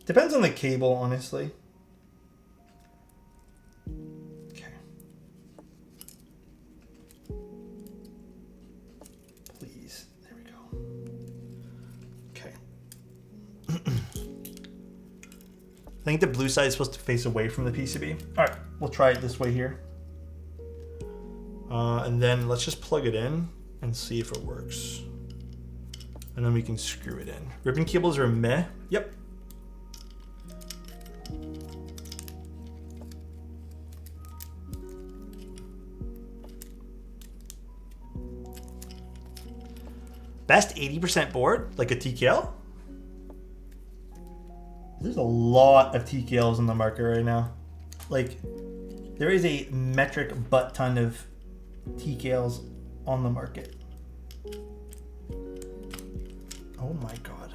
Depends on the cable, honestly. Okay. Please. There we go. Okay. I think the blue side is supposed to face away from the PCB. All right, we'll try it this way here. And then let's just plug it in and see if it works. And then we can screw it in. Ribbon cables are meh. Yep. Best 80% board? Like a TKL? There's a lot of TKLs in the market right now. Like, there is a metric butt ton of TKLs on the market. Oh my god.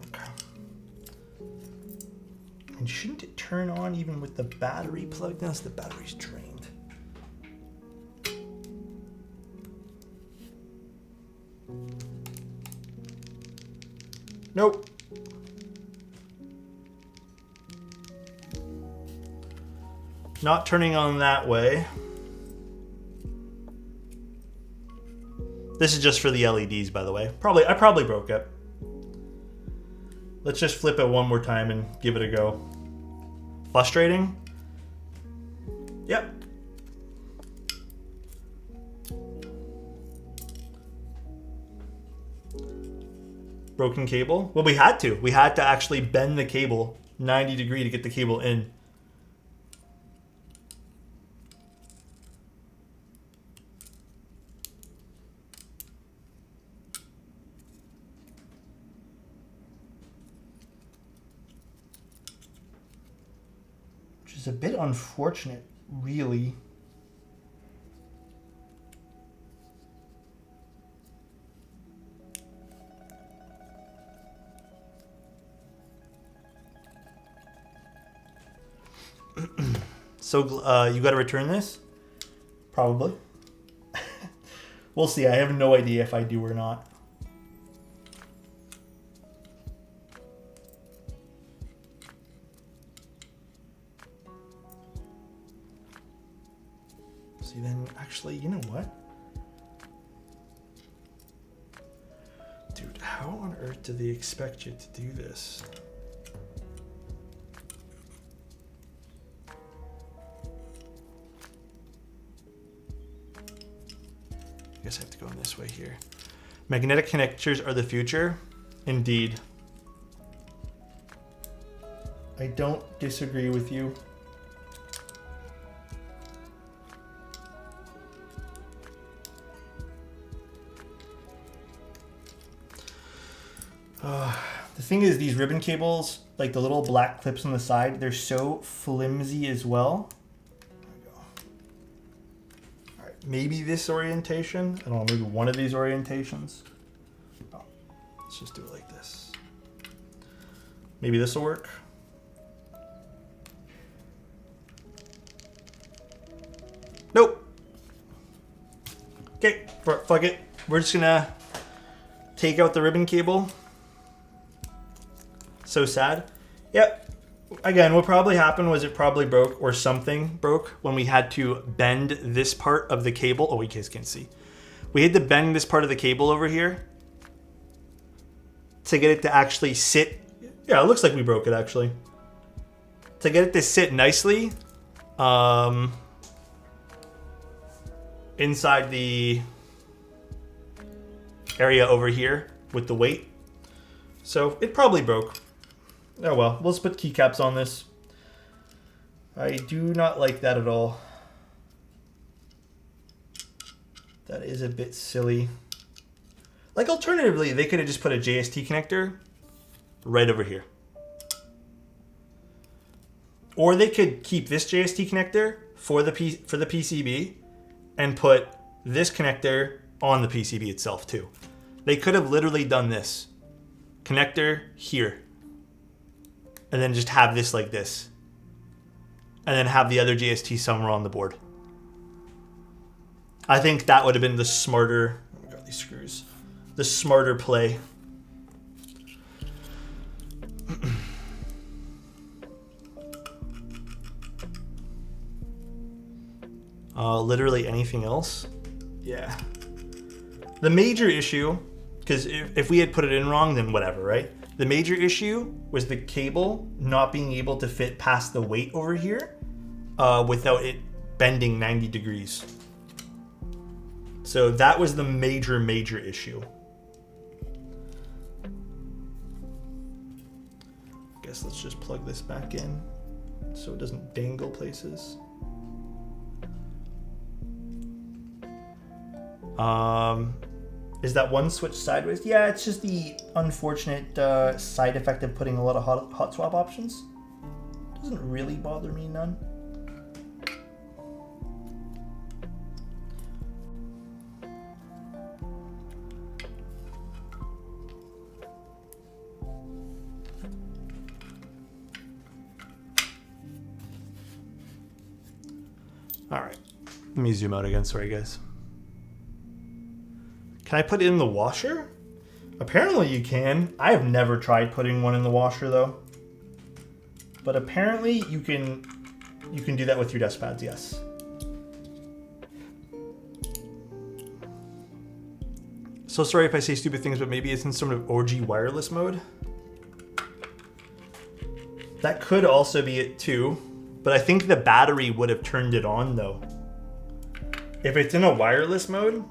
Okay. And shouldn't it turn on even with the battery plugged in? Unless the battery's drained. Nope. Not turning on that way. This is just for the LEDs, by the way. I probably broke it. Let's just flip it one more time and give it a go. Frustrating? Yep. Broken cable? Well, we had to. We had to actually bend the cable 90 degrees to get the cable in. Which is a bit unfortunate, really. So you got to return this? Probably. We'll see. I have no idea if I do or not. See, then actually, you know what? Dude, how on earth do they expect you to do this? I guess I have to go in this way here. Magnetic connectors are the future. Indeed. I don't disagree with you. The thing is, these ribbon cables, like the little black clips on the side, they're so flimsy as well. Maybe this orientation. I don't know, maybe one of these orientations. Oh, let's just do it like this. Maybe this will work. Nope. Okay, fuck it. We're just gonna take out the ribbon cable. So sad. Yep. Again, what probably happened was it probably broke or something broke when we had to bend this part of the cable. Oh, you guys can't see. We had to bend this part of the cable over here to get it to actually sit. Yeah, it looks like we broke it actually. To get it to sit nicely inside the area over here with the weight. So it probably broke. Oh well, let's put keycaps on this. I do not like that at all. That is a bit silly. Like alternatively, they could have just put a JST connector right over here. Or they could keep this JST connector for the PCB and put this connector on the PCB itself too. They could have literally done this. Connector here. And then just have this like this. And then have the other JST somewhere on the board. I think that would have been the smarter... Oh my god, these screws. The smarter play. Literally anything else? Yeah. The major issue, because if we had put it in wrong, then whatever, right? The major issue was the cable not being able to fit past the weight over here without it bending 90 degrees. So that was the major issue. I guess let's just plug this back in so it doesn't dangle places. Is that one switch sideways? Yeah, it's just the unfortunate side effect of putting a lot of hot swap options. Doesn't really bother me none. All right, let me zoom out again. Sorry, guys. Can I put it in the washer? Apparently you can. I have never tried putting one in the washer though. But apparently you can do that with your desk pads, yes. So sorry if I say stupid things, but maybe it's in some sort of OG wireless mode. That could also be it too, but I think the battery would have turned it on though. If it's in a wireless mode,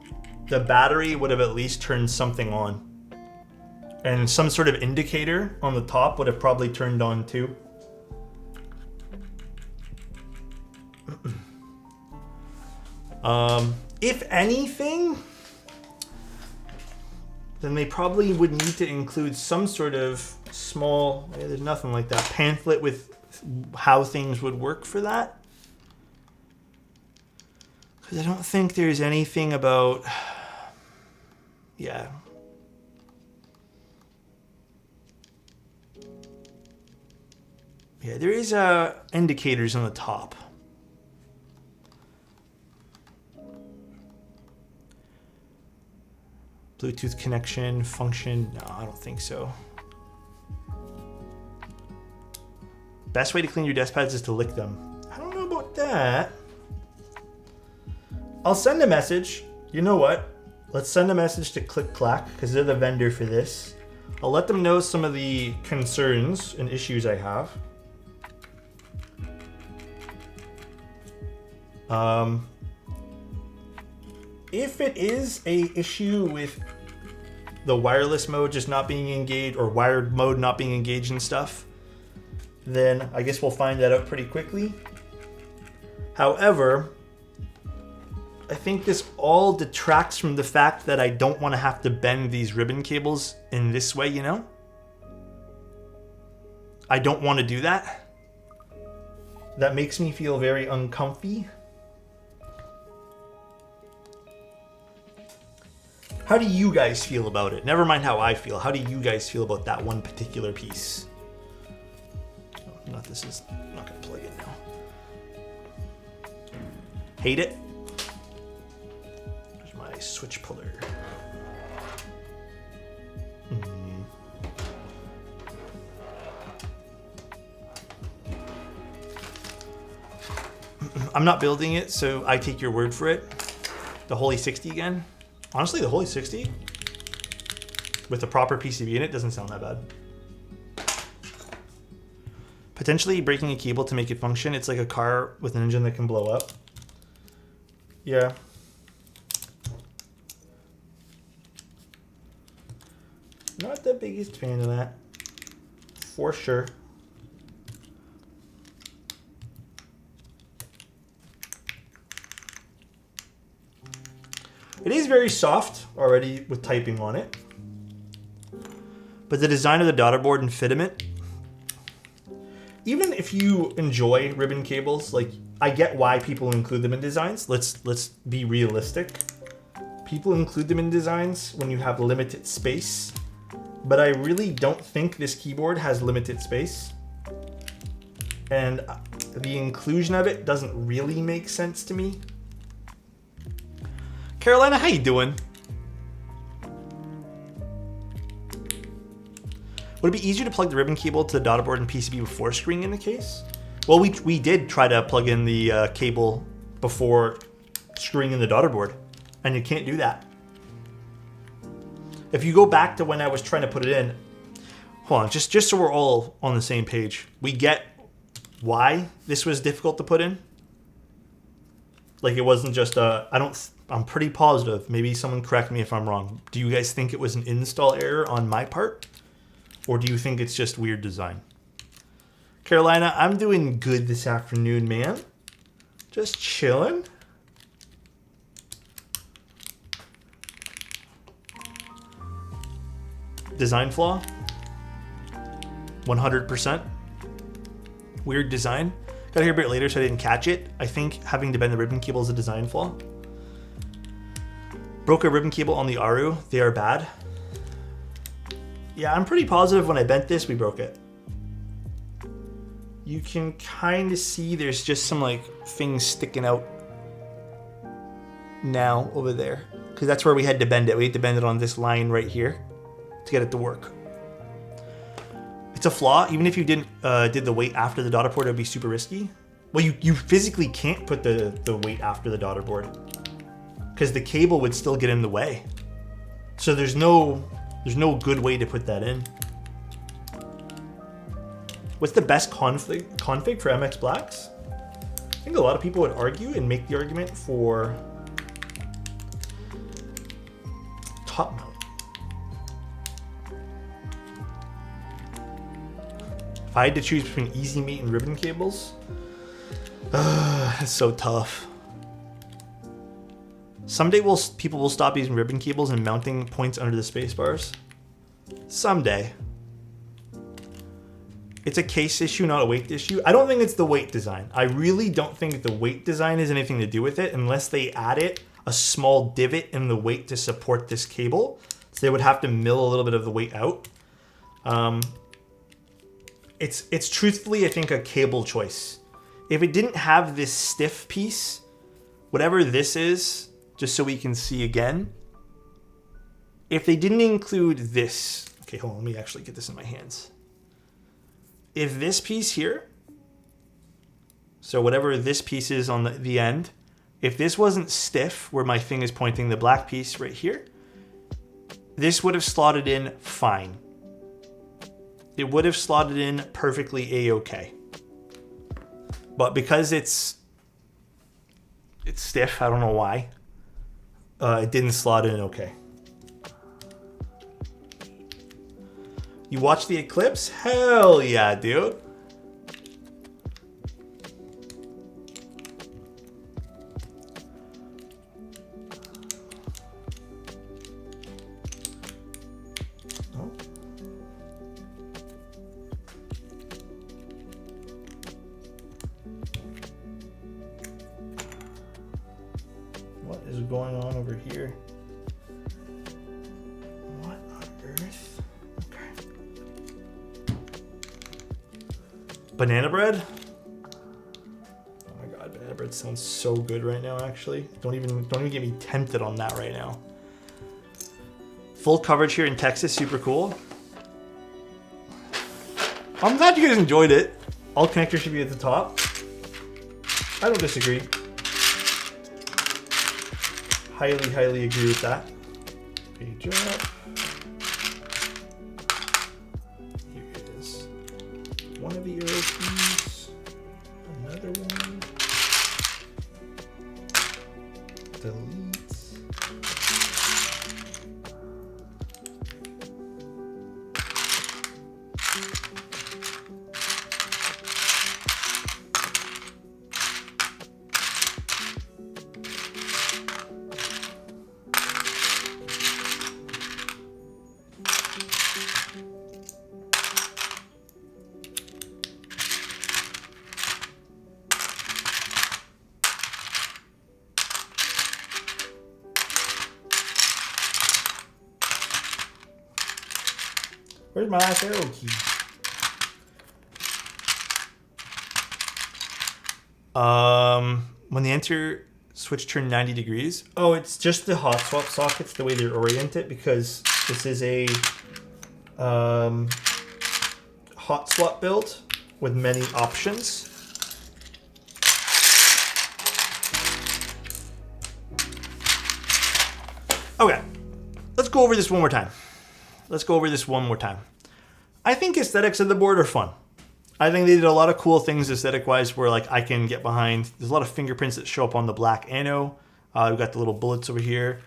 the battery would have at least turned something on. And some sort of indicator on the top would have probably turned on too. If anything, then they probably would need to include some sort of small, there's nothing like that, pamphlet with how things would work for that. Because I don't think there's anything about, yeah. Yeah, there is indicators on the top. Bluetooth connection, function, no, I don't think so. Best way to clean your desk pads is to lick them. I don't know about that. I'll send a message. You know what? Let's send a message to Click Clack, because they're the vendor for this. I'll let them know some of the concerns and issues I have. If it is a issue with the wireless mode just not being engaged, or wired mode not being engaged and stuff, then I guess we'll find that out pretty quickly. However, I think this all detracts from the fact that I don't want to have to bend these ribbon cables in this way, you know? I don't want to do that. That makes me feel very uncomfy. How do you guys feel about it? Never mind how I feel. How do you guys feel about that one particular piece? Oh, not this is not gonna plug in now. Hate it. There's my switch puller. I'm not building it, so I take your word for it. The Holy 60 again. Honestly, the Holy 60 with the proper PCB in it doesn't sound that bad. Potentially breaking a cable to make it function. It's like a car with an engine that can blow up. Yeah. Not the biggest fan of that, for sure. It is very soft already with typing on it. But the design of the Daughterboard and fitment, even if you enjoy ribbon cables, like I get why people include them in designs. Let's be realistic. People include them in designs when you have limited space, but I really don't think this keyboard has limited space. And the inclusion of it doesn't really make sense to me. Carolina, how you doing? Would it be easier to plug the ribbon cable to the Daughterboard and PCB before screwing in the case? Well, we did try to plug in the cable before screwing in the Daughterboard, and you can't do that. If you go back to when I was trying to put it in, hold on, just so we're all on the same page, we get why this was difficult to put in. Like it wasn't just I'm pretty positive. Maybe someone correct me if I'm wrong. Do you guys think it was an install error on my part? Or do you think it's just weird design? Carolina, I'm doing good this afternoon, man. Just chilling. Design flaw? 100%. Weird design. Got here a bit later, so I didn't catch it. I think having to bend the ribbon cable is a design flaw. Broke a ribbon cable on the Aru. They are bad. Yeah, I'm pretty positive when I bent this, we broke it. You can kind of see there's just some like things sticking out now over there. Because that's where we had to bend it. We had to bend it on this line right here. to get it to work. It's a flaw. Even if you did the weight after the daughterboard, it would be super risky. Well, you physically can't put the weight after the daughterboard because the cable would still get in the way. So there's no good way to put that in. What's the best config for MX Blacks? I think a lot of people would argue and make the argument for top mount. If I had to choose between easy mate and ribbon cables, it's so tough. Someday people will stop using ribbon cables and mounting points under the space bars. Someday. It's a case issue, not a weight issue. I don't think it's the weight design. I really don't think the weight design has anything to do with it unless they added a small divot in the weight to support this cable. So they would have to mill a little bit of the weight out. It's truthfully, I think, a cable choice. If it didn't have this stiff piece, whatever this is, just so we can see again, if they didn't include this, okay, hold on, let me actually get this in my hands. If this piece here, so whatever this piece is on the end, if this wasn't stiff, where my thing is pointing, the black piece right here, this would have slotted in fine. It would have slotted in perfectly A-okay. But because it's stiff, I don't know why, it didn't slot in okay. You watch the Eclipse? Hell yeah, dude. Oh. What is going on over here? What on earth? Okay. Banana bread? Oh my god, banana bread sounds so good right now, actually. Don't even get me tempted on that right now. Full coverage here in Texas, super cool. I'm glad you guys enjoyed it. All connectors should be at the top. I don't disagree. Highly, highly agree with that. Page up. Here is one of the arrow keys. Another one. Delete. Where's my last arrow key? When the enter switch turned 90 degrees. Oh, it's just the hot swap sockets, the way they orient it, because this is a hot swap build with many options. Okay, let's go over this one more time. I think aesthetics of the board are fun. I think they did a lot of cool things aesthetic-wise where like I can get behind. There's a lot of fingerprints that show up on the black anno. We've got the little bullets over here.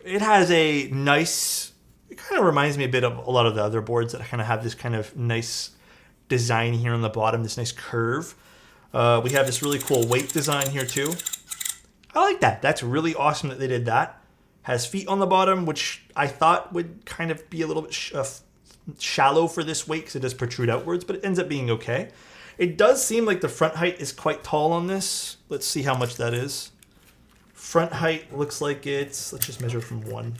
It has a nice, it kind of reminds me a bit of a lot of the other boards that kind of have this kind of nice design here on the bottom, this nice curve. We have this really cool weight design here too. I like that. That's really awesome that they did that. Has feet on the bottom, which I thought would kind of be a little bit shallow for this weight because it does protrude outwards, but it ends up being okay. It does seem like the front height is quite tall on this. Let's see how much that is. Front height looks like it's, let's just measure from 1.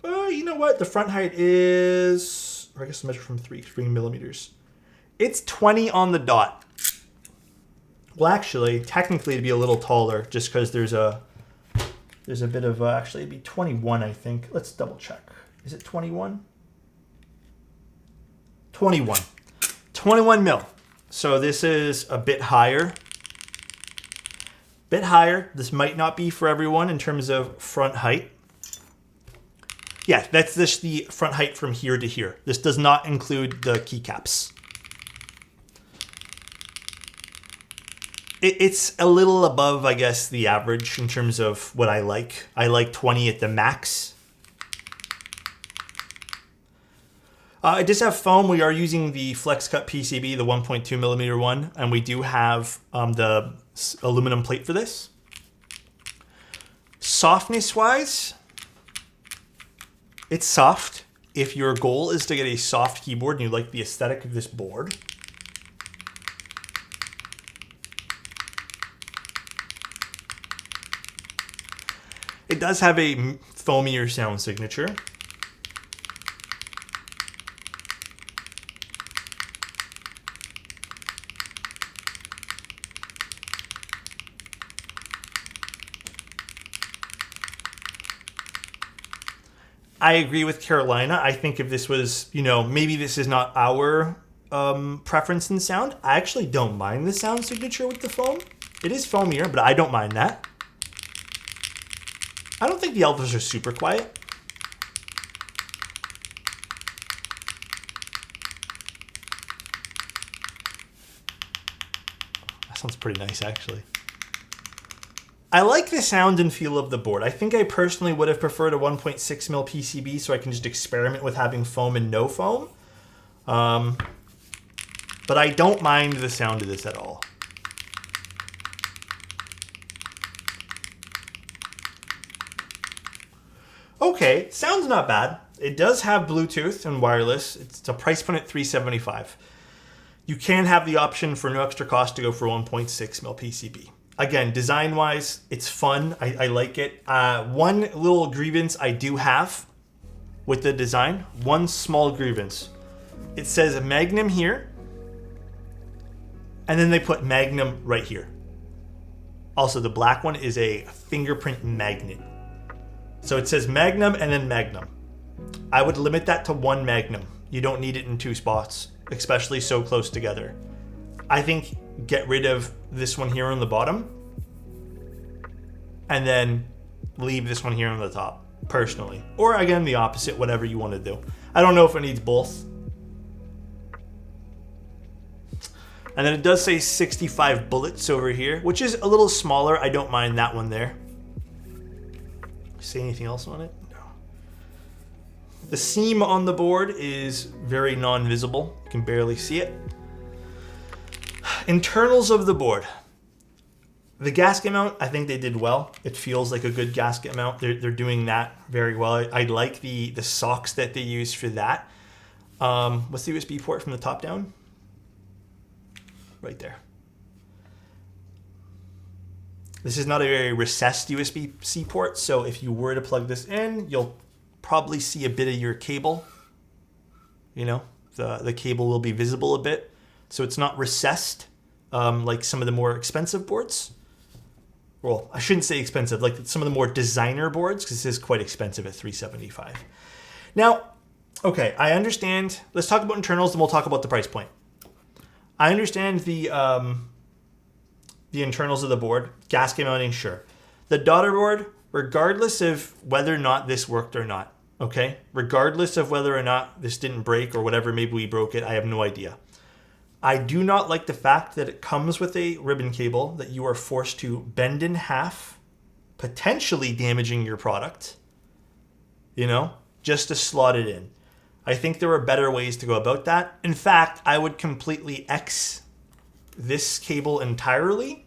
You know what? The front height is, or I guess measure from 3 millimeters. It's 20 on the dot. Well, actually, technically it'd be a little taller just because there's There's a bit of, actually it'd be 21, I think. Let's double check. Is it 21? 21. 21 mil. So this is a bit higher. This might not be for everyone in terms of front height. Yeah, that's just the front height from here to here. This does not include the keycaps. It's a little above, I guess, the average in terms of what I like. I like 20 at the max. It does have foam. We are using the Flex Cut PCB, the 1.2 millimeter one, and we do have the aluminum plate for this. Softness-wise, it's soft. If your goal is to get a soft keyboard and you like the aesthetic of this board, it does have a foamier sound signature. I agree with Carolina. I think if this was, you know, maybe this is not our preference in sound. I actually don't mind the sound signature with the foam. It is foamier, but I don't mind that. I don't think the alphas are super quiet. That sounds pretty nice, actually. I like the sound and feel of the board. I think I personally would have preferred a 1.6 mil PCB so I can just experiment with having foam and no foam. But I don't mind the sound of this at all. Okay, sounds not bad. It does have Bluetooth and wireless. It's a price point at $375. You can have the option for no extra cost to go for 1.6 mil PCB. Again, design-wise, it's fun. I like it. One little grievance I do have with the design, one small grievance. It says Magnum here, and then they put Magnum right here. Also, the black one is a fingerprint magnet. So it says Magnum and then Magnum. I would limit that to one Magnum. You don't need it in two spots, especially so close together. I think get rid of this one here on the bottom and then leave this one here on the top, personally. Or again, the opposite, whatever you want to do. I don't know if it needs both. And then it does say 65 bullets over here, which is a little smaller. I don't mind that one there. Say anything else on it? No. The seam on the board is very non-visible. You can barely see it. Internals of the board. The gasket mount, I think they did well. It feels like a good gasket mount. They're doing that very well. I like the socks that they use for that. What's the USB port from the top down? Right there. This is not a very recessed USB-C port, so if you were to plug this in, you'll probably see a bit of your cable. You know, the cable will be visible a bit. So it's not recessed like some of the more expensive boards. Well, I shouldn't say expensive, like some of the more designer boards, because this is quite expensive at $375. Now, okay, I understand. Let's talk about internals, and we'll talk about the price point. I understand the internals of the board, gasket mounting, sure. The Daughterboard, regardless of whether or not this worked or not, okay? Regardless of whether or not this didn't break or whatever, maybe we broke it, I have no idea. I do not like the fact that it comes with a ribbon cable that you are forced to bend in half, potentially damaging your product, you know, just to slot it in. I think there are better ways to go about that. In fact, I would completely X this cable entirely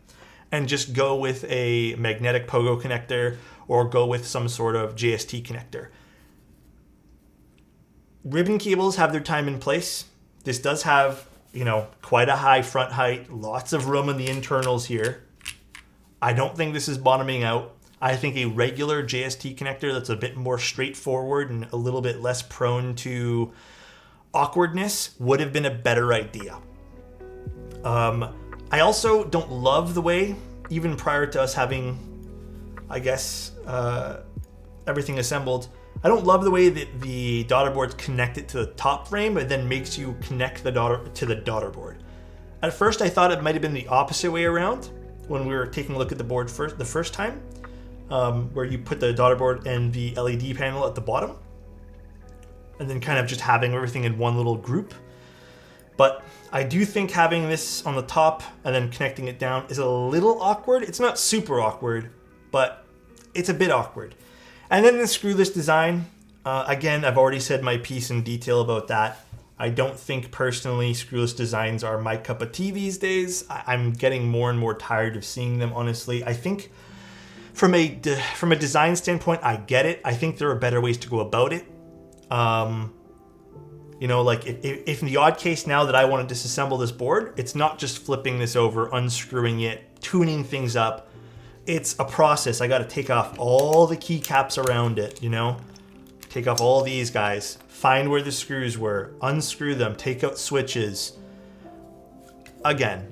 and just go with a magnetic pogo connector or go with some sort of JST connector. Ribbon cables have their time and place. This does have, you know, quite a high front height, lots of room in the internals here. I don't think this is bottoming out. I think a regular JST connector that's a bit more straightforward and a little bit less prone to awkwardness would have been a better idea. I also don't love the way, even prior to us having I guess, everything assembled. I don't love the way that the daughterboard's connected to the top frame, but then makes you connect the daughterboard. At first, I thought it might have been the opposite way around when we were taking a look at the board the first time, where you put the daughterboard and the LED panel at the bottom, and then kind of just having everything in one little group. But I do think having this on the top and then connecting it down is a little awkward. It's not super awkward, but it's a bit awkward. And then the screwless design, again, I've already said my piece in detail about that. I don't think personally screwless designs are my cup of tea these days. I'm getting more and more tired of seeing them, honestly. I think from a design standpoint, I get it. I think there are better ways to go about it. You know, like if in the odd case now that I want to disassemble this board, it's not just flipping this over, unscrewing it, tuning things up. It's a process. I got to take off all the keycaps around it, you know? Take off all these guys, find where the screws were, unscrew them, take out switches. Again,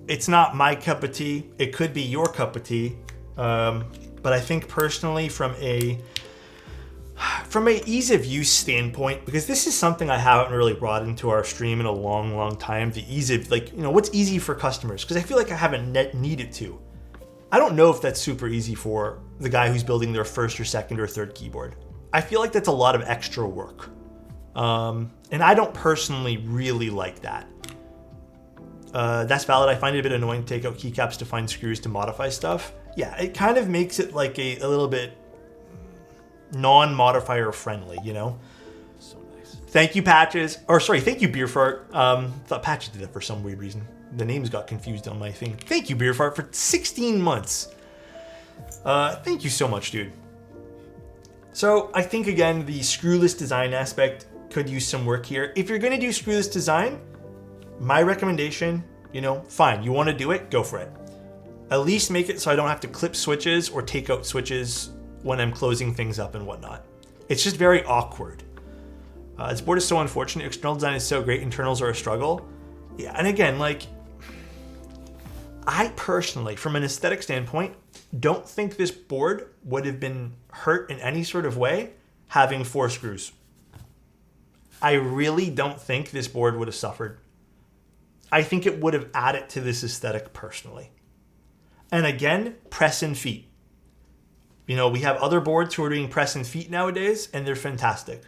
it's not my cup of tea. It could be your cup of tea. But I think personally from a ease of use standpoint, because this is something I haven't really brought into our stream in a long time, the ease of, like, you know, what's easy for customers, because I feel like I haven't needed to. I don't know if that's super easy for the guy who's building their first or second or third keyboard. I feel like that's a lot of extra work. And I don't personally really like that. That's valid. I find it a bit annoying to take out keycaps to find screws to modify stuff. Yeah, it kind of makes it like a little bit non-modifier friendly, you know? So nice. Thank you, Patches. Or sorry, thank you, Beer Fart. Thought Patches did that for some weird reason. The names got confused on my thing. Thank you, Beer Fart, for 16 months. Thank you so much, dude. So I think, again, the screwless design aspect could use some work here. If you're going to do screwless design, my recommendation, you know, fine. You want to do it, go for it. At least make it so I don't have to clip switches or take out switches when I'm closing things up and whatnot. It's just very awkward. This board is so unfortunate. External design is so great. Internals are a struggle. Yeah, and again, like, I personally, from an aesthetic standpoint, don't think this board would have been hurt in any sort of way having 4 screws. I really don't think this board would have suffered. I think it would have added to this aesthetic personally. And again, press and feet. You know, we have other boards who are doing press and feet nowadays, and they're fantastic.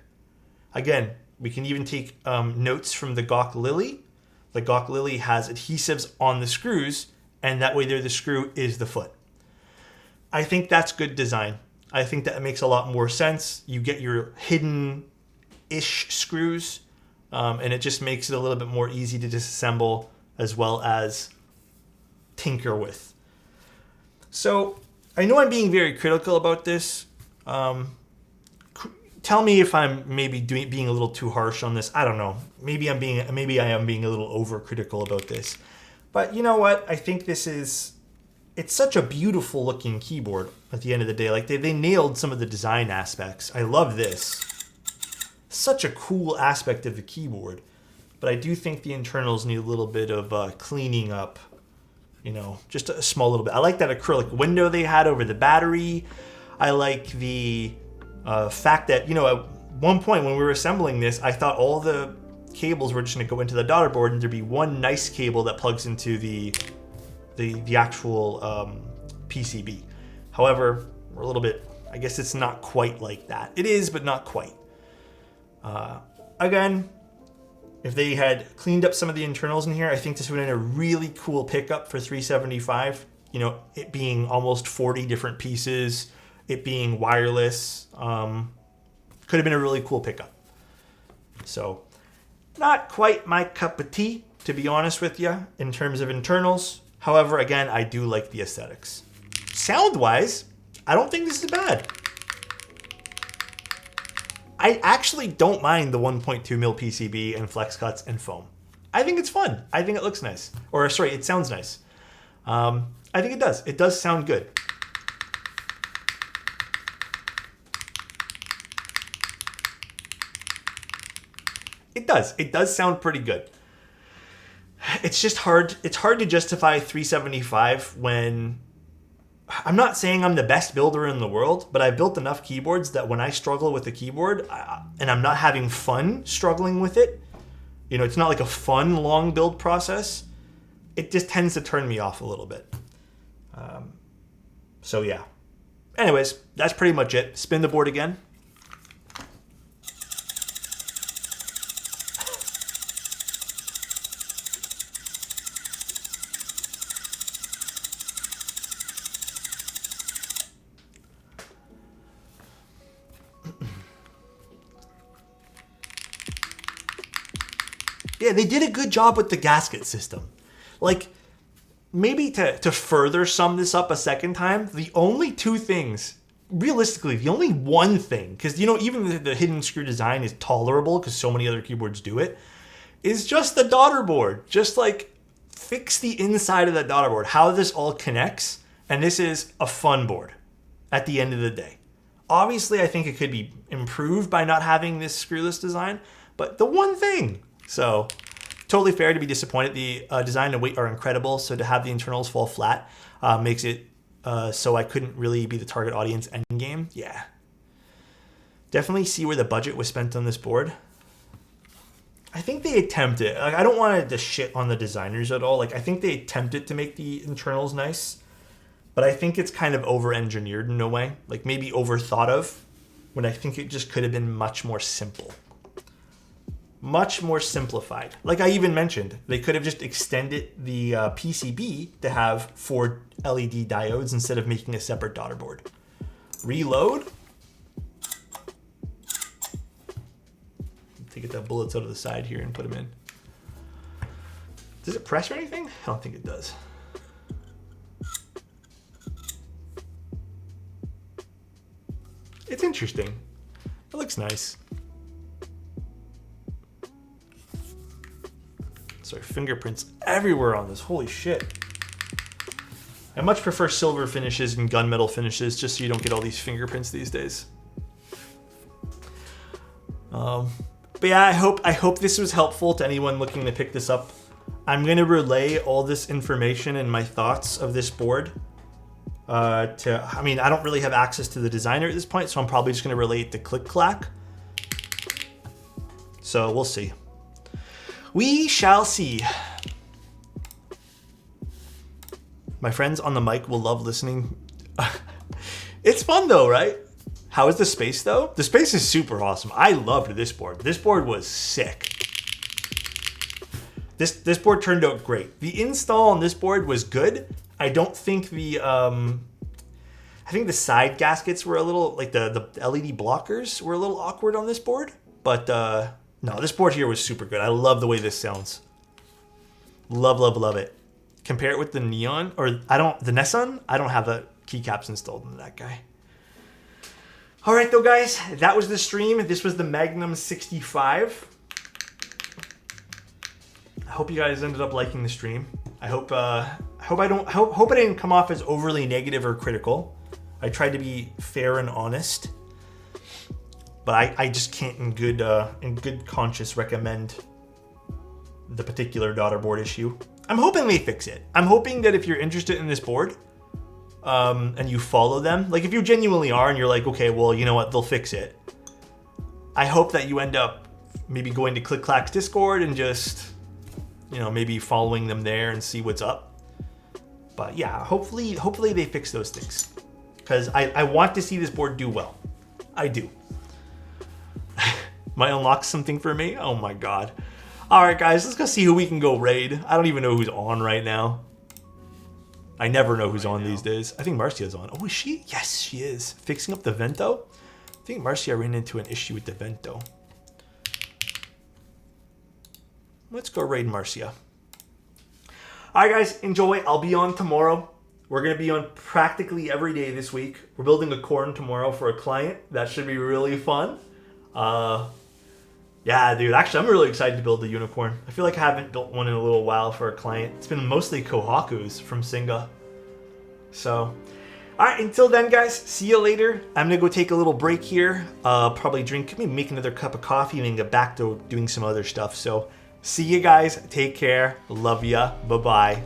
Again, we can even take notes from the Gawk Lily. The Gawk Lily has adhesives on the screws, and that way there the screw is the foot. I think that's good design. I think that makes a lot more sense. You get your hidden-ish screws, and it just makes it a little bit more easy to disassemble as well as tinker with. So I know I'm being very critical about this. Tell me if I'm maybe being a little too harsh on this. I don't know. Maybe I am being a little overcritical about this. But you know what? I think it's such a beautiful looking keyboard at the end of the day. Like they nailed some of the design aspects. I love this. Such a cool aspect of the keyboard. But I do think the internals need a little bit of cleaning up. You know, just a small little bit. I like that acrylic window they had over the battery. I like the fact that, you know, at one point when we were assembling this, I thought all the cables were just going to go into the daughterboard and there'd be one nice cable that plugs into the actual PCB. However, we're a little bit, I guess it's not quite like that. It is, but not quite. Again, if they had cleaned up some of the internals in here, I think this would have been a really cool pickup for 375. You know, it being almost 40 different pieces, it being wireless, could have been a really cool pickup. So, not quite my cup of tea, to be honest with you, in terms of internals. However, again, I do like the aesthetics. Sound-wise, I don't think this is bad. I actually don't mind the 1.2 mil PCB and flex cuts and foam. I think it's fun. I think it looks nice. Or sorry, it sounds nice. I think it does. It does sound good. It does. It does sound pretty good. It's just hard. It's hard to justify 375 when I'm not saying I'm the best builder in the world, but I've built enough keyboards that when I struggle with the keyboard and I'm not having fun struggling with it, you know, it's not like a fun long build process, it just tends to turn me off a little bit. So yeah. Anyways, that's pretty much it. Spin the board again. Yeah, they did a good job with the gasket system. Like, maybe to further sum this up a second time, the only two things, realistically, the only one thing, because, you know, even the hidden screw design is tolerable because so many other keyboards do it, is just the Daughterboard. Just, like, fix the inside of that Daughterboard, how this all connects, and this is a fun board at the end of the day. Obviously, I think it could be improved by not having this screwless design, but the one thing. So, totally fair to be disappointed. The design and weight are incredible, so to have the internals fall flat makes it so I couldn't really be the target audience endgame. Yeah. Definitely see where the budget was spent on this board. I think they attempted. Like, I don't want to shit on the designers at all. Like, I think they attempted to make the internals nice, but I think it's kind of over-engineered in a way. Like, maybe overthought of, when I think it just could have been much more simple. Much more simplified. Like I even mentioned, they could have just extended the PCB to have 4 LED diodes instead of making a separate Daughterboard. Reload. To get the bullets out of the side here and put them in. Does it press or anything? I don't think it does. It's interesting. It looks nice. Sorry, fingerprints everywhere on this. Holy shit. I much prefer silver finishes and gunmetal finishes just so you don't get all these fingerprints these days. But yeah, I hope this was helpful to anyone looking to pick this up. I'm going to relay all this information and my thoughts of this board I don't really have access to the designer at this point, so I'm probably just going to relay it to Click Clack. So we'll see. We shall see. My friends on the mic will love listening. It's fun though, right? How is the space though? The space is super awesome. I loved this board. This board was sick. This board turned out great. The install on this board was good. I don't think I think the side gaskets were a little, like the LED blockers were a little awkward on this board, but no, this board here was super good. I love the way this sounds. Love, love, love it. Compare it with the Neon, or the Nessun. I don't have the keycaps installed in that guy. All right, though, guys, that was the stream. This was the Magnum65. I hope you guys ended up liking the stream. I hope I didn't come off as overly negative or critical. I tried to be fair and honest. But I just can't in good conscience recommend the particular Daughterboard issue. I'm hoping they fix it. I'm hoping that if you're interested in this board, and you follow them, like if you genuinely are and you're like, okay, well, you know what, they'll fix it. I hope that you end up maybe going to Click Clack's Discord and just, you know, maybe following them there and see what's up. But yeah, hopefully they fix those things. Because I want to see this board do well. I do. Might unlock something for me? Oh my god. Alright guys, let's go see who we can go raid. I don't even know who's on right now. I never know who's on these days. I think Marcia's on. Oh, is she? Yes, she is. Fixing up the Vento? I think Marcia ran into an issue with the Vento. Let's go raid Marcia. Alright guys, enjoy. I'll be on tomorrow. We're going to be on practically every day this week. We're building a corn tomorrow for a client. That should be really fun. Yeah, dude, actually, I'm really excited to build the unicorn. I feel like I haven't built one in a little while for a client. It's been mostly Kohakus from Singa. So, alright, until then, guys, see you later. I'm going to go take a little break here. Probably drink, maybe make another cup of coffee and then get back to doing some other stuff. So, see you guys. Take care. Love ya. Bye-bye.